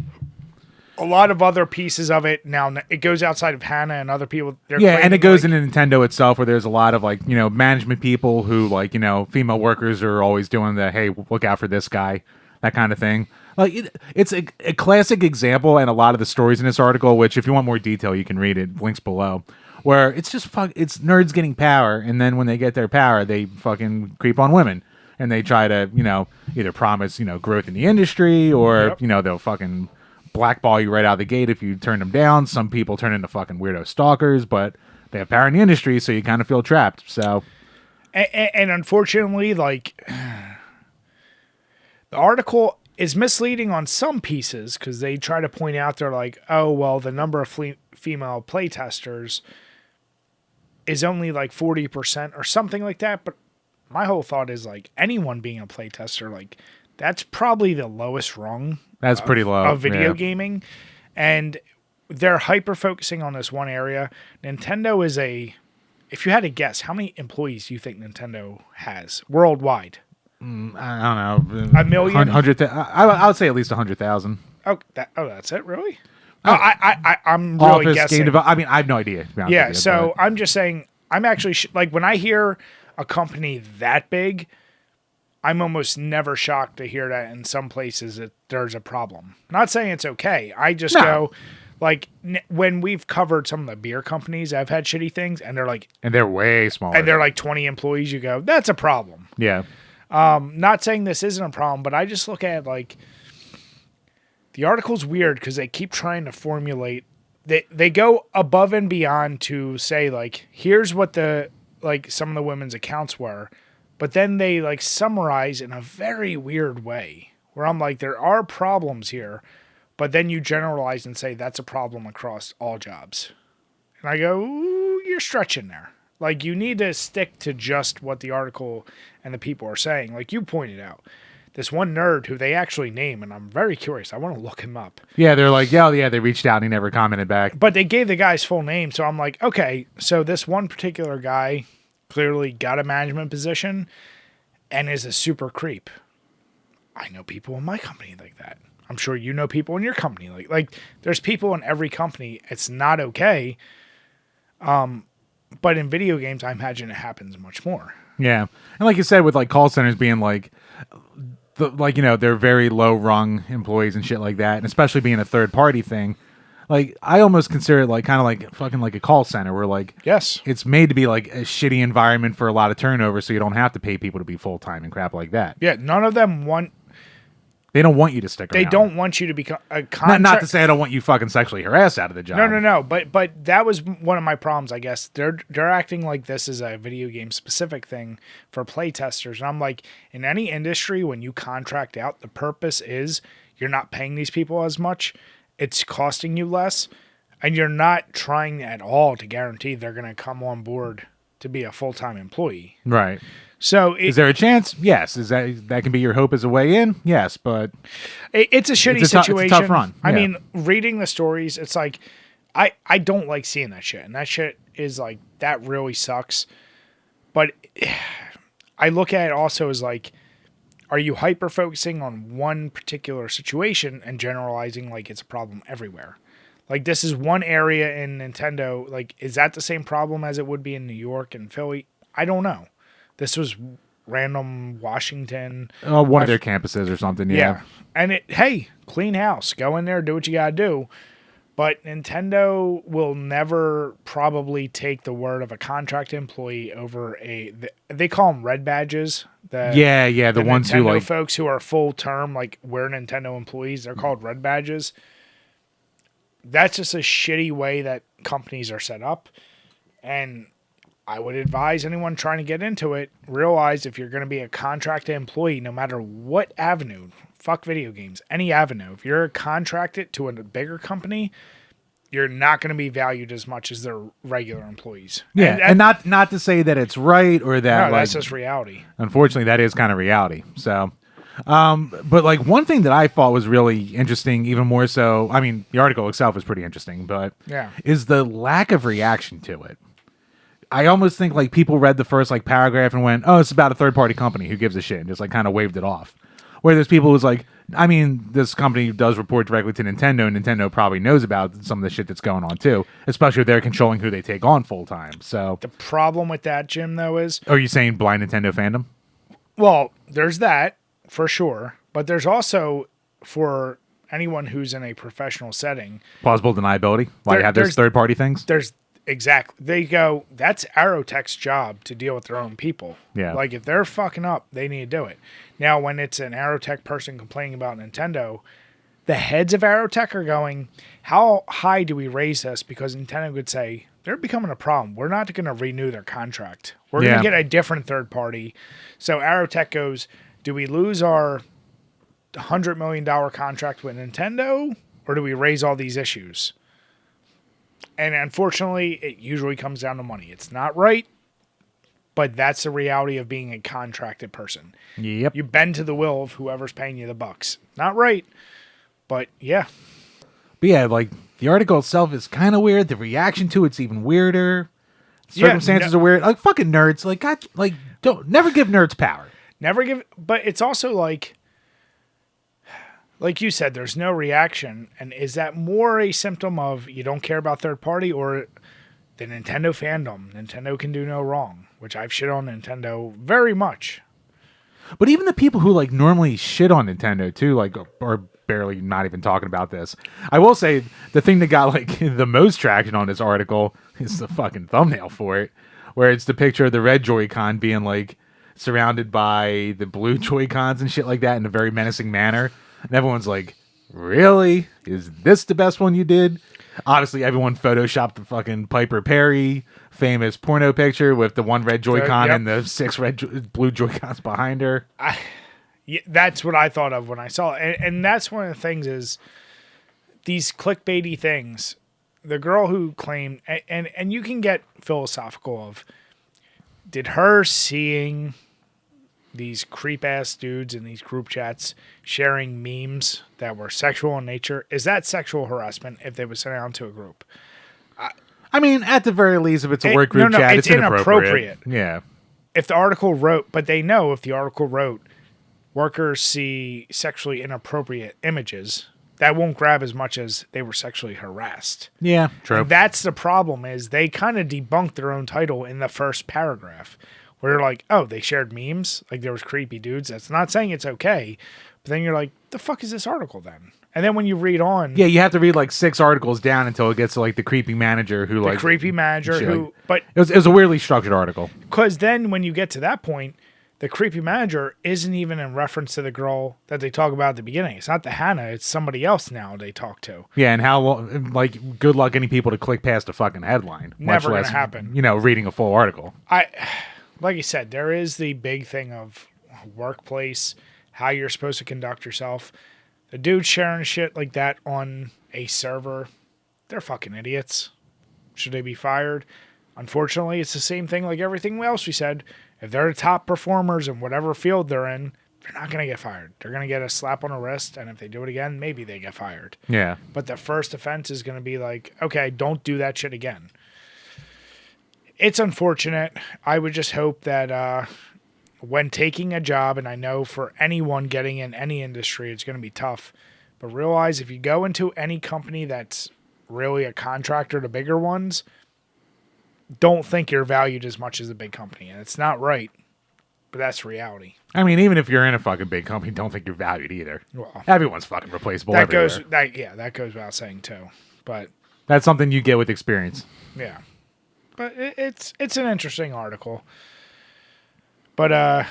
a lot of other pieces of it. Now, it goes outside of Hannah and other people. Yeah, and it goes into Nintendo itself where there's a lot of, like, you know, management people who, like, you know, female workers are always doing the, hey, look out for this guy, that kind of thing. Like, it's a classic example, and a lot of the stories in this article, which if you want more detail, you can read it. Links below. Where it's just it's nerds getting power, and then when they get their power, they fucking creep on women, and they try to, you know, either promise, you know, growth in the industry, or you know, they'll fucking blackball you right out of the gate if you turn them down. Some people turn into fucking weirdo stalkers, but they have power in the industry, so you kind of feel trapped. So, and unfortunately, like the article is misleading on some pieces because they try to point out they're like, oh well, the number of female playtesters is only like 40% or something like that. But my whole thought is like anyone being a playtester, like that's probably the lowest rung. That's pretty low of video gaming. And they're hyper focusing on this one area. Nintendo is if you had to guess, how many employees do you think Nintendo has worldwide? I don't know. 1 million? I would say at least 100,000. Oh, that's it? Really? I'm really guessing. I mean, I have no idea. Yeah, so I'm just saying, I'm actually, like, when I hear a company that big, I'm almost never shocked to hear that in some places that there's a problem. Not saying it's okay. I just go, like, when we've covered some of the beer companies, I've had shitty things, and they're like... And they're way smaller. And they're like 20 employees, you go, that's a problem. Yeah. Not saying this isn't a problem, but I just look at, like... The article's weird because they keep trying to formulate. They go above and beyond to say, like, here's what some of the women's accounts were, but then they like summarize in a very weird way where I'm like, there are problems here, but then you generalize and say that's a problem across all jobs. And I go, ooh, you're stretching there. Like, you need to stick to just what the article and the people are saying. Like you pointed out. This one nerd who they actually name, and I'm very curious. I want to look him up. Yeah, they're like, they reached out and he never commented back. But they gave the guy's full name, so I'm like, okay, so this one particular guy clearly got a management position and is a super creep. I know people in my company like that. I'm sure you know people in your company like there's people in every company. It's not okay. But in video games, I imagine it happens much more. Yeah, and like you said, with like call centers being like. They're very low rung employees and shit like that, and especially being a third party thing, like I almost consider it like kind of like fucking like a call center where like it's made to be like a shitty environment for a lot of turnover, so you don't have to pay people to be full time and crap like that. Yeah, none of them want. They don't want you to stick around. They don't want you to become a contract. Not to say I don't want you fucking sexually harassed out of the job. No. But that was one of my problems, I guess. They're acting like this is a video game specific thing for playtesters. And I'm like, in any industry, when you contract out, the purpose is you're not paying these people as much. It's costing you less. And you're not trying at all to guarantee they're going to come on board to be a full-time employee. Right. So Is there a chance? Yes. Is that can be your hope as a way in? Yes, but it's a shitty it's a situation. tough run. I Yeah. mean, reading the stories, it's like I don't like seeing that shit, and that shit is like that really sucks. But I look at it also as like, are you hyper focusing on one particular situation and generalizing like it's a problem everywhere? Like this is one area in Nintendo. Like, is that the same problem as it would be in New York and Philly? I don't know. This was random Washington. One of their campuses or something. Yeah. And hey, clean house. Go in there, do what you gotta do. But Nintendo will never probably take the word of a contract employee over they call them red badges. The ones Nintendo who like folks who are full term, like we're Nintendo employees, they're called red badges. That's just a shitty way that companies are set up. And I would advise anyone trying to get into it, realize if you're going to be a contracted employee, no matter what avenue, fuck video games, any avenue, if you're contracted to a bigger company, you're not going to be valued as much as their regular employees. Yeah, and not to say that it's right or that no, that's just reality. Unfortunately, that is kind of reality. So, but like one thing that I thought was really interesting, even more so, I mean, the article itself is pretty interesting, but is the lack of reaction to it. I almost think like people read the first like paragraph and went, "Oh, it's about a third-party company. Who gives a shit?" And just like kind of waved it off. Where there's people who's like, I mean, this company does report directly to Nintendo, and Nintendo probably knows about some of the shit that's going on too, especially if they're controlling who they take on full time. So the problem with that, Jim, though, is are you saying blind Nintendo fandom? Well, there's that for sure, but there's also for anyone who's in a professional setting, plausible deniability. Why you have those third-party things? Exactly. They go, that's Aerotech's job to deal with their own people. Yeah. Like, if they're fucking up, they need to do it. Now, when it's an Aerotech person complaining about Nintendo, the heads of Aerotech are going, how high do we raise this? Because Nintendo could say, they're becoming a problem. We're not going to renew their contract. We're going to get a different third party. So Aerotech goes, do we lose our $100 million contract with Nintendo? Or do we raise all these issues? And unfortunately, it usually comes down to money. It's not right, but that's the reality of being a contracted person. Yep. You bend to the will of whoever's paying you the bucks. Not right, but yeah. But yeah, like the article itself is kind of weird. The reaction to it's even weirder. Circumstances are weird. Like fucking nerds. Like God, like don't never give nerds power. Never give. But it's also like you said, there's no reaction. And is that more a symptom of you don't care about third party or the Nintendo fandom? Nintendo can do no wrong, which I've shit on Nintendo very much. But even the people who like normally shit on Nintendo too, like are barely not even talking about this. I will say the thing that got like the most traction on this article is the fucking thumbnail for it, where it's the picture of the red Joy-Con being like surrounded by the blue Joy-Cons and shit like that in a very menacing manner. And everyone's like, really? Is this the best one you did? Obviously, everyone photoshopped the fucking Piper Perry famous porno picture with the one red Joy-Con and the six blue Joy-Cons behind her. That's what I thought of when I saw it. And that's one of the things is these clickbaity things. The girl who claimed, and you can get philosophical of, did her seeing these creep-ass dudes in these group chats sharing memes that were sexual in nature, is that sexual harassment if they were sent out to a group? I mean, at the very least, if it's a work group chat, it's inappropriate. Yeah. If the article wrote, but they know if the article wrote, workers see sexually inappropriate images, that won't grab as much as they were sexually harassed. Yeah, true. And that's the problem is they kind of debunked their own title in the first paragraph. Where you're like, oh, they shared memes? Like, there was creepy dudes. That's not saying it's okay. But then you're like, the fuck is this article then? And then when you read on... Yeah, you have to read, like, 6 articles down until it gets to, like, the creepy manager who, like... The creepy manager who... Like, but it was a weirdly structured article. Because then when you get to that point, the creepy manager isn't even in reference to the girl that they talk about at the beginning. It's not the Hannah. It's somebody else now they talk to. Yeah, and how, like, good luck getting people to click past a fucking headline. Never going to happen. You know, reading a full article. Like you said, there is the big thing of workplace, how you're supposed to conduct yourself. The dude sharing shit like that on a server, they're fucking idiots. Should they be fired? Unfortunately, it's the same thing like everything else we said. If they're the top performers in whatever field they're in, they're not going to get fired. They're going to get a slap on the wrist, and if they do it again, maybe they get fired. Yeah. But the first offense is going to be like, okay, don't do that shit again. It's unfortunate. I would just hope that when taking a job, and I know for anyone getting in any industry, it's going to be tough, but realize if you go into any company that's really a contractor to bigger ones, don't think you're valued as much as a big company. And it's not right, but that's reality. I mean, even if you're in a fucking big company, don't think you're valued either. Well, everyone's fucking replaceable that everywhere. that goes without saying too. But that's something you get with experience. Yeah. But it's an interesting article. But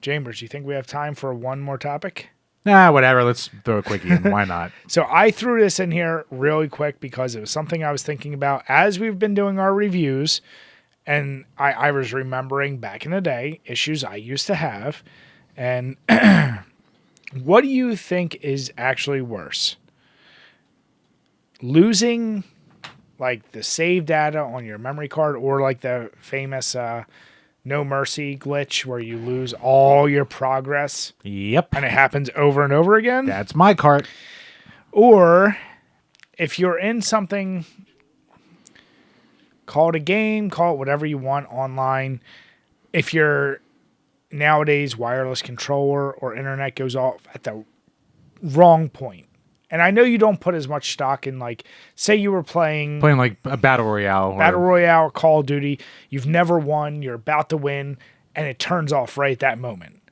Chambers, you think we have time for one more topic? Nah, whatever. Let's throw a quickie in. Why not? So I threw this in here really quick because it was something I was thinking about as we've been doing our reviews. And I was remembering back in the day issues I used to have. And what do you think is actually worse? Losing like the save data on your memory card, or like the famous No Mercy glitch where you lose all your progress? Yep. And it happens over and over again? That's my cart. Or if you're in something, call it a game, call it whatever you want online. If your nowadays wireless controller or internet goes off at the wrong point. And I know you don't put as much stock in, like, say you were playing like a Battle Royale. Or Call of Duty. You've never won. You're about to win. And it turns off right at that moment.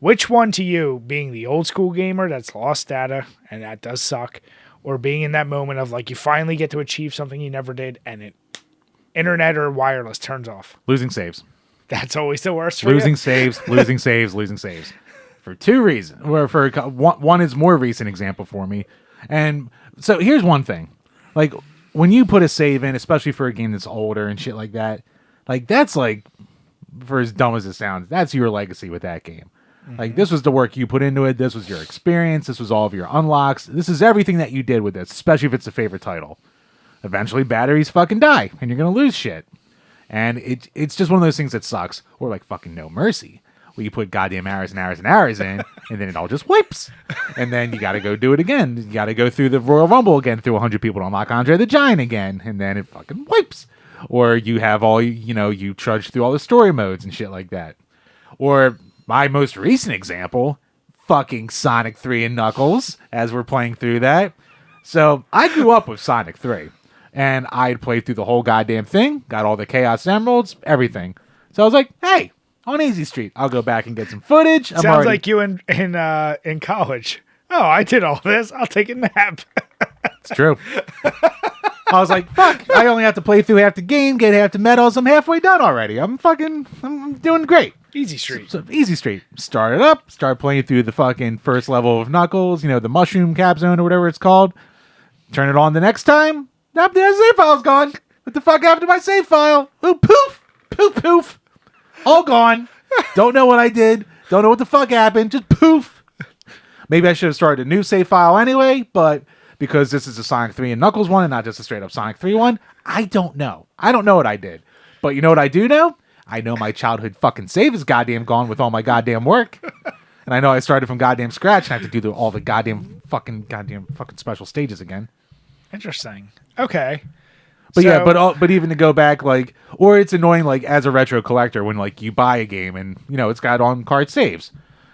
Which one to you, being the old school gamer that's lost data, and that does suck, or being in that moment of, like, you finally get to achieve something you never did, and it internet or wireless turns off? Losing saves. That's always the worst for losing you? saves, losing saves, losing saves. For two reasons. Or for one is more recent example for me. And so here's one thing. Like, when you put a save in, especially for a game that's older and shit like that, like, that's like, for as dumb as it sounds, that's your legacy with that game. Mm-hmm. Like, this was the work you put into it. This was your experience. This was all of your unlocks. This is everything that you did with this, especially if it's a favorite title. Eventually, batteries fucking die, and you're going to lose shit. And it's just one of those things that sucks. Or like fucking No Mercy, where you put goddamn hours and hours and hours in, and then it all just wipes. And then you got to go do it again. You got to go through the Royal Rumble again, through 100 people to unlock Andre the Giant again, and then it fucking wipes. Or you have all, you trudge through all the story modes and shit like that. Or my most recent example, fucking Sonic 3 and Knuckles, as we're playing through that. So I grew up with Sonic 3. And I'd played through the whole goddamn thing, got all the Chaos Emeralds, everything. So I was like, hey, on Easy Street, I'll go back and get some footage. Sounds like you in college. Oh, I did all this. I'll take a nap. It's true. I was like, fuck, I only have to play through half the game, get half the medals. I'm halfway done already. I'm doing great. Easy Street. So Easy Street. Started up, started playing through the fucking first level of Knuckles, the mushroom cap zone or whatever it's called. Turn it on the next time. Nope, the save file's gone. What the fuck happened to my save file? Oh, poof, poof, poof. All gone. Don't know what I did. Don't know what the fuck happened. Just poof. Maybe I should have started a new save file anyway, but because this is a Sonic 3 and Knuckles one and not just a straight up Sonic 3 one, I don't know. I don't know what I did. But you know what I do know? I know my childhood fucking save is goddamn gone with all my goddamn work. And I know I started from goddamn scratch and I have to do all the goddamn fucking special stages again. Interesting. Okay. But so, yeah, but even to go back, like, or it's annoying, like, as a retro collector when, like, you buy a game and, it's got on-card saves.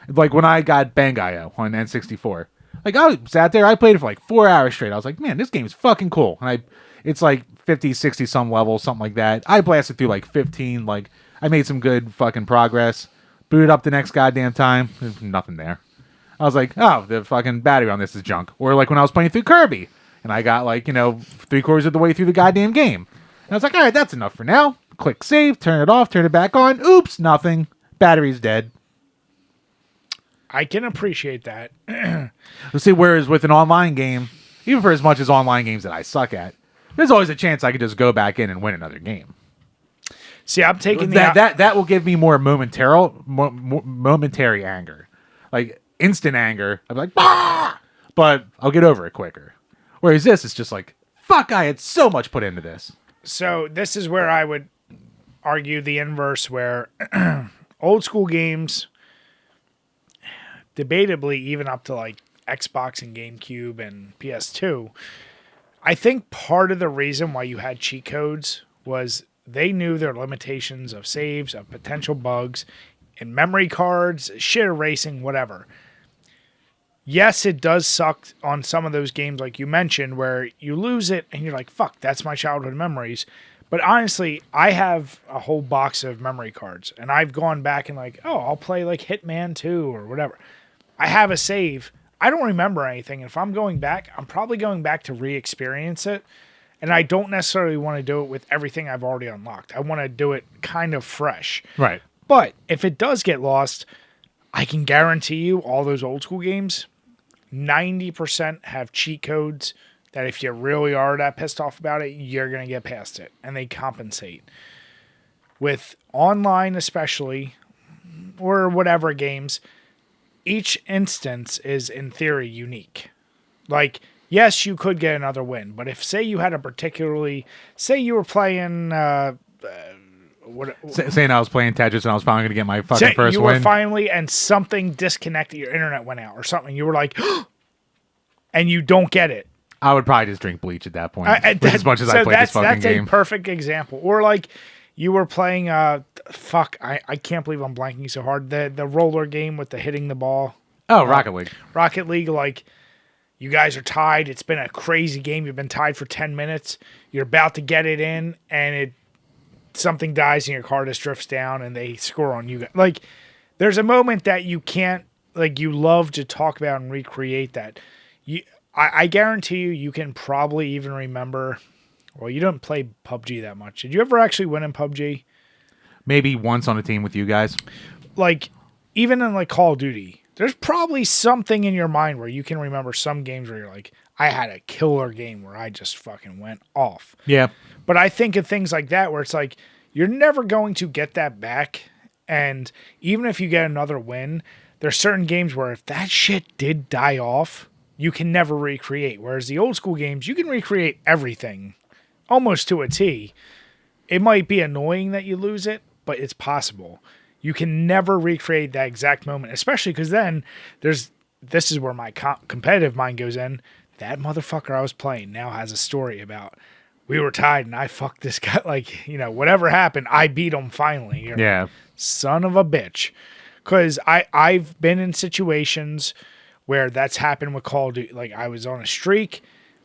Like, when I got Bangai-O on N64, like, I sat there, I played it for, like, 4 hours straight. I was like, man, this game's fucking cool. And it's, like, 50, 60 some levels, something like that. I blasted through, like, 15, like, I made some good fucking progress. Booted up the next goddamn time. There's nothing there. I was like, oh, the fucking battery on this is junk. Or, like, when I was playing through Kirby. And I got, like, 3/4 of the way through the goddamn game. And I was like, all right, that's enough for now. Click save, turn it off, turn it back on. Oops, nothing. Battery's dead. I can appreciate that. Let's see, whereas with an online game, even for as much as online games that I suck at, there's always a chance I could just go back in and win another game. See, I'm taking that will give me more momentary anger. Like, instant anger. I'm like, bah! But I'll get over it quicker. Whereas this is just like, fuck, I had so much put into this. So this is where I would argue the inverse where old school games, debatably even up to like Xbox and GameCube and PS2, I think part of the reason why you had cheat codes was they knew their limitations of saves, of potential bugs, in memory cards, shit erasing, whatever. Yes, it does suck on some of those games like you mentioned where you lose it and you're like, fuck, that's my childhood memories. But honestly, I have a whole box of memory cards and I've gone back and like, oh, I'll play like Hitman 2 or whatever. I have a save. I don't remember anything. If I'm going back, I'm probably going back to re-experience it. And I don't necessarily want to do it with everything I've already unlocked. I want to do it kind of fresh. Right. But if it does get lost, I can guarantee you all those old school games, 90% have cheat codes that if you really are that pissed off about it, you're going to get past it. And they compensate. With online especially, or whatever games, each instance is in theory unique. Like, yes, you could get another win, but if say you had a particularly, say you were playing, saying I was playing Tetris and I was finally going to get my fucking first you win. were finally, and something disconnected, your internet went out or something. You were like, and you don't get it. I would probably just drink bleach at that point. As much as I played this fucking game. That's a perfect example. Or like you were playing, I can't believe I'm blanking so hard. The roller game with the hitting the ball. Oh, Rocket League. Rocket League, like you guys are tied. It's been a crazy game. You've been tied for 10 minutes. You're about to get it in and something dies and your car just drifts down and they score on you guys. Like there's a moment that you can't, like you love to talk about and recreate that. I guarantee you can probably even remember. Well, you don't play PUBG that much. Did you ever actually win in PUBG? Maybe once on a team with you guys. Like, even in like Call of Duty, there's probably something in your mind where you can remember some games where you're like, I had a killer game where I just fucking went off. Yeah. But I think of things like that where it's like, you're never going to get that back. And even if you get another win, there's certain games where if that shit did die off, you can never recreate. Whereas the old school games, you can recreate everything almost to a T. It might be annoying that you lose it, but it's possible. You can never recreate that exact moment, especially because then this is where my competitive mind goes in. That motherfucker I was playing now has a story about we were tied and I fucked this guy. Like, whatever happened, I beat him finally. Yeah. Son of a bitch. Because I've been in situations where that's happened with Call of Duty. Like, I was on a streak.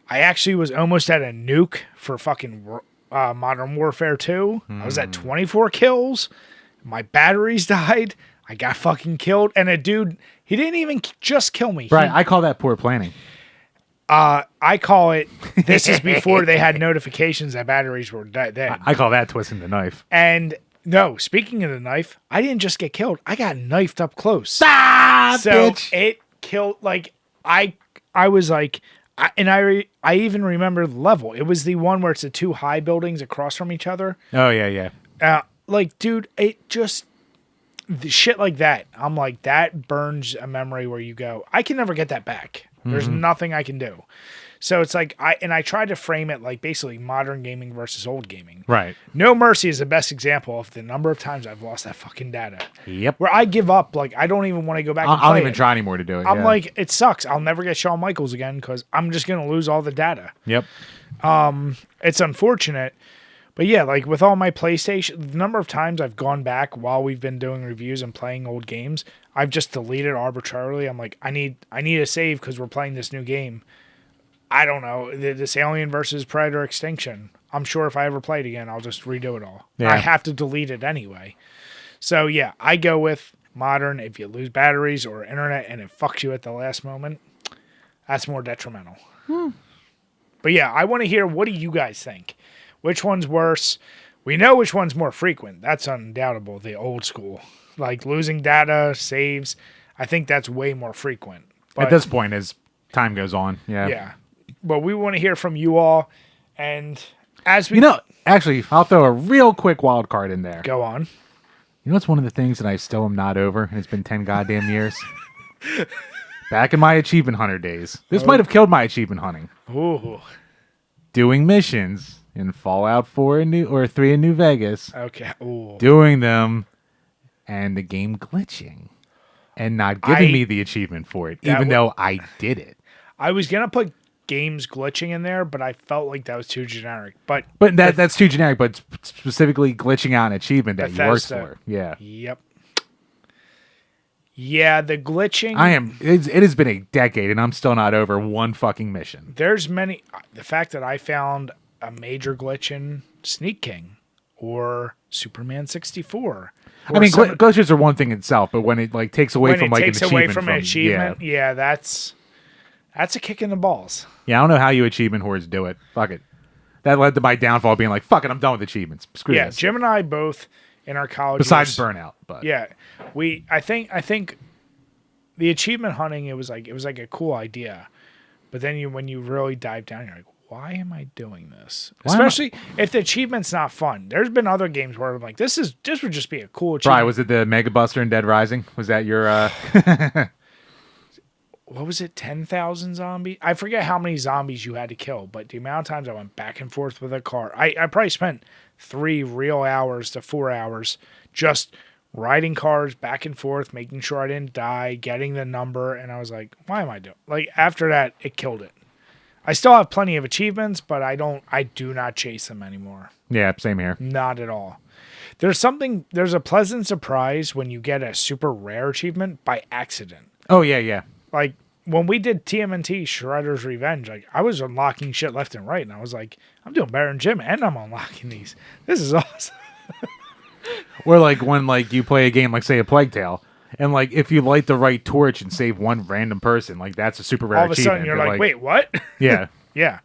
I actually was almost at a nuke for fucking Modern Warfare 2. I was at 24 kills. My batteries died. I got fucking killed. And a dude, he didn't even just kill me. Right, I call that poor planning. I call it, this is before they had notifications that batteries were dead. I call that twisting the knife. And no, speaking of the knife, I didn't just get killed. I got knifed up close. Bitch. It killed, like, I was like, I even remember the level. It was the one where it's the two high buildings across from each other. Oh, yeah. Like, dude, it just, the shit like that. I'm like, that burns a memory where you go, I can never get that back. There's nothing I can do. So it's like, I tried to frame it like basically modern gaming versus old gaming. Right. No Mercy is the best example of the number of times I've lost that fucking data. Yep. Where I give up, like, I don't even want to go back and play I don't even it. try anymore to do it. I'm like, it sucks. I'll never get Shawn Michaels again because I'm just going to lose all the data. Yep. It's unfortunate. But yeah, like with all my PlayStation, the number of times I've gone back while we've been doing reviews and playing old games, I've just deleted arbitrarily. I'm like, I need a save because we're playing this new game. I don't know, this Alien versus Predator Extinction. I'm sure if I ever play it again, I'll just redo it all. Yeah. I have to delete it anyway. So yeah, I go with modern. If you lose batteries or internet and it fucks you at the last moment, that's more detrimental. But yeah, I want to hear, what do you guys think? Which one's worse? We know which one's more frequent. That's undoubtable, the old school. Like losing data, saves, I think that's way more frequent. But at this point, as time goes on, yeah. Yeah. But we want to hear from you all. And as we... actually, I'll throw a real quick wild card in there. Go on. You know what's one of the things that I still am not over, and it's been 10 goddamn years? Back in my achievement hunter days. This might have killed my achievement hunting. Ooh. Doing missions in Fallout 4 or 3 in New Vegas, Okay. Ooh. doing them, and the game glitching, and not giving me the achievement for it, even though I did it. I was gonna put games glitching in there, but I felt like that was too generic. But that's too generic. But specifically glitching out an achievement that you worked for. Yeah. Yep. Yeah, the glitching. It has been a decade, and I'm still not over one fucking mission. There's many. The fact that I found a major glitch in Sneak King or Superman 64. I mean, glitches are one thing itself, but when it like takes away from like an achievement, yeah, that's a kick in the balls. Yeah, I don't know how you achievement whores do it. Fuck it. That led to my downfall, being like, "Fuck it, I'm done with achievements." Screw this. Jim and I both in our college. Besides burnout, but yeah, I think the achievement hunting it was like a cool idea, but then when you really dive down, you're like, why am I doing this? Especially if the achievement's not fun. There's been other games where I'm like, this would just be a cool achievement. Probably was it the Mega Buster in Dead Rising? Was that your what was it, 10,000 zombies? I forget how many zombies you had to kill, but the amount of times I went back and forth with a car. I probably spent 3 real hours to 4 hours just riding cars back and forth, making sure I didn't die, getting the number, and I was like, why am I doing? Like after that, it killed it. I still have plenty of achievements, but I do not chase them anymore. Yeah, same here. Not at all. There's a pleasant surprise when you get a super rare achievement by accident. Oh yeah. Like when we did TMNT Shredder's Revenge, like I was unlocking shit left and right, and I was like, I'm doing better than Jim, and I'm unlocking these. This is awesome. Or like when like you play a game like say a Plague Tale, and like if you light the right torch and save one random person, like that's a super rare achievement. All of a sudden you're like, wait, what? Yeah. Yeah.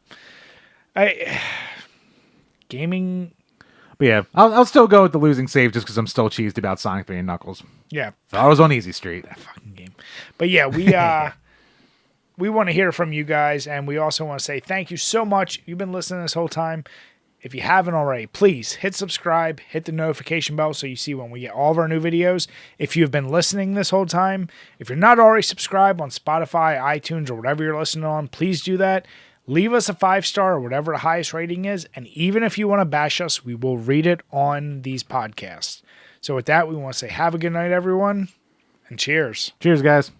Gaming. But yeah, I'll still go with the losing save just because I'm still cheesed about Sonic 3 and Knuckles. Yeah. So I was on Easy Street. That fucking game. But yeah, we want to hear from you guys, and we also want to say thank you so much. You've been listening this whole time. If you haven't already, please hit subscribe, hit the notification bell so you see when we get all of our new videos. If you've been listening this whole time, if you're not already subscribed on Spotify, iTunes, or whatever you're listening on, please do that. Leave us a 5-star or whatever the highest rating is. And even if you want to bash us, we will read it on these podcasts. So with that, we want to say have a good night, everyone, and cheers. Cheers, guys.